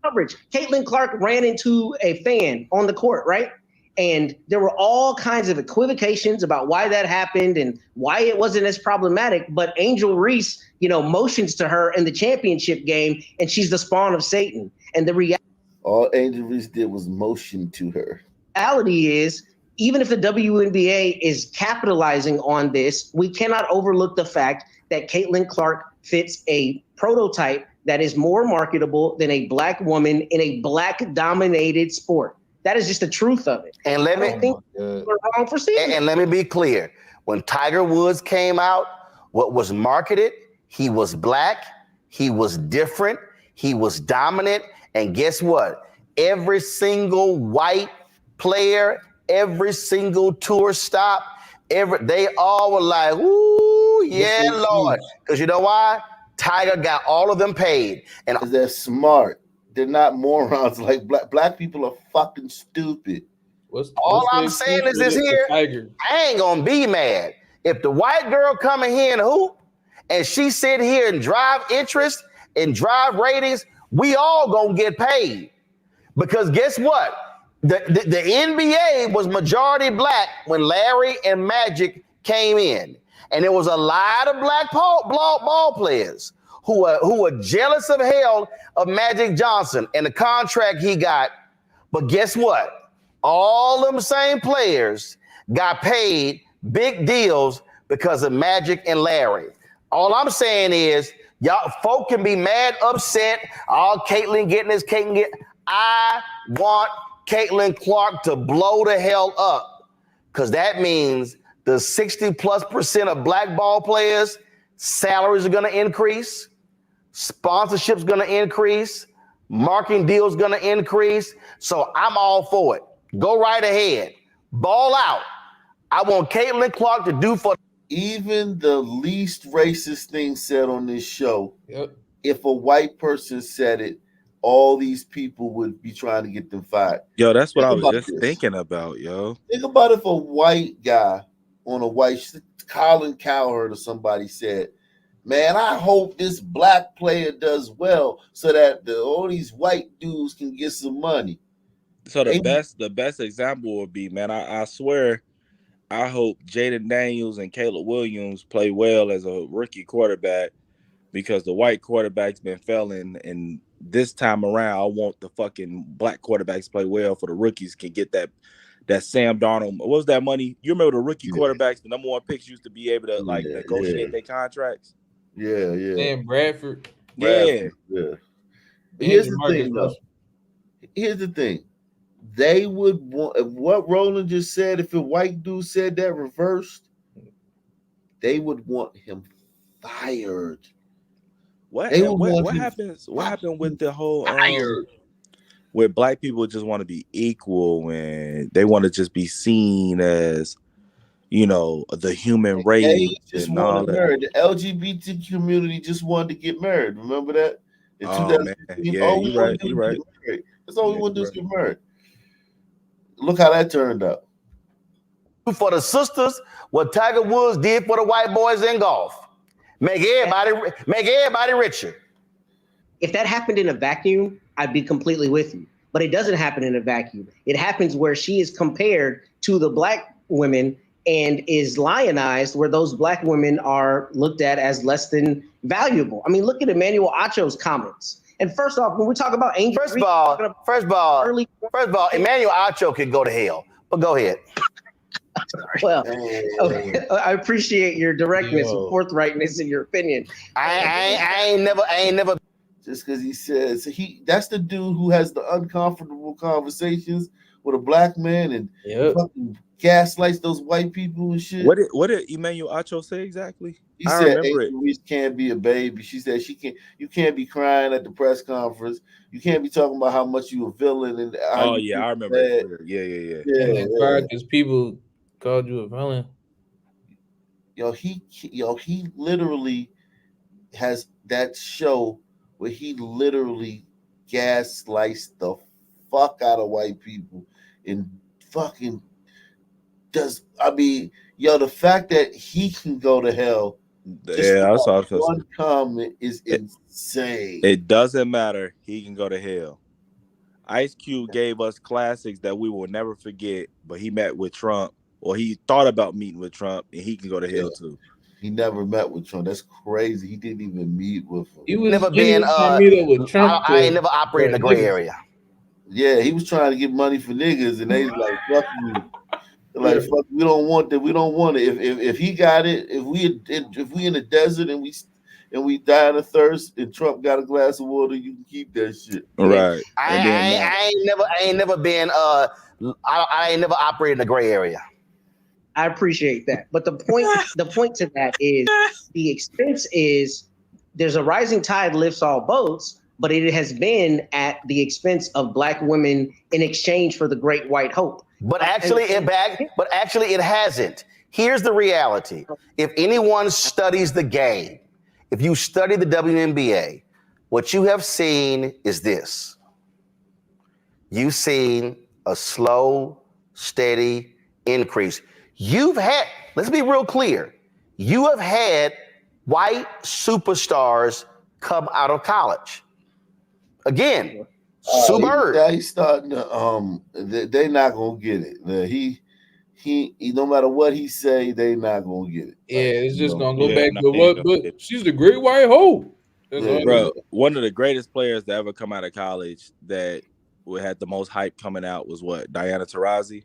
Speaker 10: Coverage. Caitlin Clark ran into a fan on the court, right? And there were all kinds of equivocations about why that happened and why it wasn't as problematic. But Angel Reese, motions to her in the championship game, and she's the spawn of Satan. And the reality,
Speaker 2: all Angel Reese did was motion to her.
Speaker 10: Reality is, even if the WNBA is capitalizing on this, we cannot overlook the fact that Caitlin Clark fits a prototype that is more marketable than a Black woman in a Black-dominated sport. That is just the truth of it.
Speaker 5: And let me
Speaker 10: wrong for seeing
Speaker 5: and let me be clear. When Tiger Woods came out, what was marketed, he was Black, he was different, he was dominant, and guess what? Every single white player, every single tour stop, they all were like, ooh, yeah, Lord. Because you know why? Tiger got all of them paid. And
Speaker 2: they're smart. They're not morons. Like black people are fucking stupid.
Speaker 5: All I'm saying is this here, I ain't gonna be mad. If the white girl come in here and hoop, and she sit here and drive interest and drive ratings, we all gonna get paid. Because guess what? The NBA was majority Black when Larry and Magic came in. And there was a lot of Black ball players who were jealous of hell of Magic Johnson and the contract he got. But guess what? All them same players got paid big deals because of Magic and Larry. All I'm saying is, y'all folk can be mad, upset. All Caitlin getting this, Caitlin get. I want Caitlin Clark to blow the hell up, because that means the 60+% of Black ball players, salaries are going to increase, sponsorships going to increase, marketing deals going to increase. So I'm all for it. Go right ahead, ball out. I want Caitlin Clark to do for
Speaker 2: even the least racist thing said on this show.
Speaker 1: Yep.
Speaker 2: If a white person said it, all these people would be trying to get them fired.
Speaker 8: Yo, that's what I was just thinking about, yo.
Speaker 2: Think about if a white guy on a white, Colin Cowherd or somebody said, man, I hope this Black player does well so that all these white dudes can get some money.
Speaker 8: So the best example would be, man, I swear, I hope Jaden Daniels and Caleb Williams play well as a rookie quarterback, because the white quarterback's been failing, and this time around, I want the fucking Black quarterbacks to play well for the rookies can get that Sam Darnold. What was that money? You remember the rookie quarterbacks, the number one picks used to be able to negotiate their contracts?
Speaker 2: Yeah.
Speaker 1: And Bradford.
Speaker 2: Yeah. Here's the thing, though. Here's the thing. They would want what Roland just said. If a white dude said that reversed, they would want him fired.
Speaker 8: What happens? What happened with the whole where Black people just want to be equal and they want to just be seen as, the human race
Speaker 2: and all that. Marry. The LGBT community just wanted to get married. Remember that? In 2015, you're right. That's all we want to do is get married. Look how that turned out.
Speaker 5: For the sisters, what Tiger Woods did for the white boys in golf. Make everybody richer.
Speaker 10: If that happened in a vacuum, I'd be completely with you. But it doesn't happen in a vacuum. It happens where she is compared to the Black women and is lionized, where those Black women are looked at as less than valuable. I mean, look at Emmanuel Acho's comments. And first off, when we talk about Angel,
Speaker 5: first of all, Emmanuel Acho can go to hell. But go ahead.
Speaker 10: Well, okay. I appreciate your directness and forthrightness in your opinion.
Speaker 5: I ain't never.
Speaker 2: Just because he says that's the dude who has the uncomfortable conversations with a Black man and fucking gaslights those white people and shit.
Speaker 8: What did Emmanuel Acho say exactly?
Speaker 2: He
Speaker 8: I
Speaker 2: said
Speaker 8: remember it.
Speaker 2: Reese can't be a baby. She said you can't be crying at the press conference. You can't be talking about how much you a villain and how you
Speaker 8: I remember it clear. Yeah.
Speaker 1: Yeah, because people called you a villain.
Speaker 2: He literally has that show where he literally gaslights the fuck out of white people and fucking does. I mean, the fact that he can go to hell.
Speaker 8: That's all.
Speaker 2: One comment is insane.
Speaker 8: It doesn't matter. He can go to hell. Ice Cube gave us classics that we will never forget, but he met with Trump, or he thought about meeting with Trump, and he can go to hell too.
Speaker 2: He never met with Trump. That's crazy. He didn't even meet with him.
Speaker 5: He was never been.
Speaker 1: With Trump
Speaker 5: I ain't never operated in the gray area.
Speaker 2: Yeah, he was trying to get money for niggas, and they was like, "Fuck you." They're like, "Fuck, we don't want that. We don't want it. If he got it, if we in the desert and we die of thirst, and Trump got a glass of water, you can keep that shit."
Speaker 8: Right.
Speaker 5: I ain't never been. I ain't never operated in the gray area.
Speaker 10: I appreciate that, but the point to that is the expense is there's a rising tide lifts all boats, but it has been at the expense of Black women in exchange for the great white hope.
Speaker 5: But actually, it hasn't. Here's the reality: if anyone studies the game, if you study the WNBA, what you have seen is this. You've seen a slow, steady increase. Let's be real clear, you have had white superstars come out of college. Again, Sue Bird.
Speaker 2: Yeah, he's starting to, they're not going to get it. He no matter what he say, they not going to get it.
Speaker 1: Yeah, it's just going to go back to what, but she's the great white hope.
Speaker 8: Bro, one of the greatest players to ever come out of college that had the most hype coming out was what? Diana Taurasi.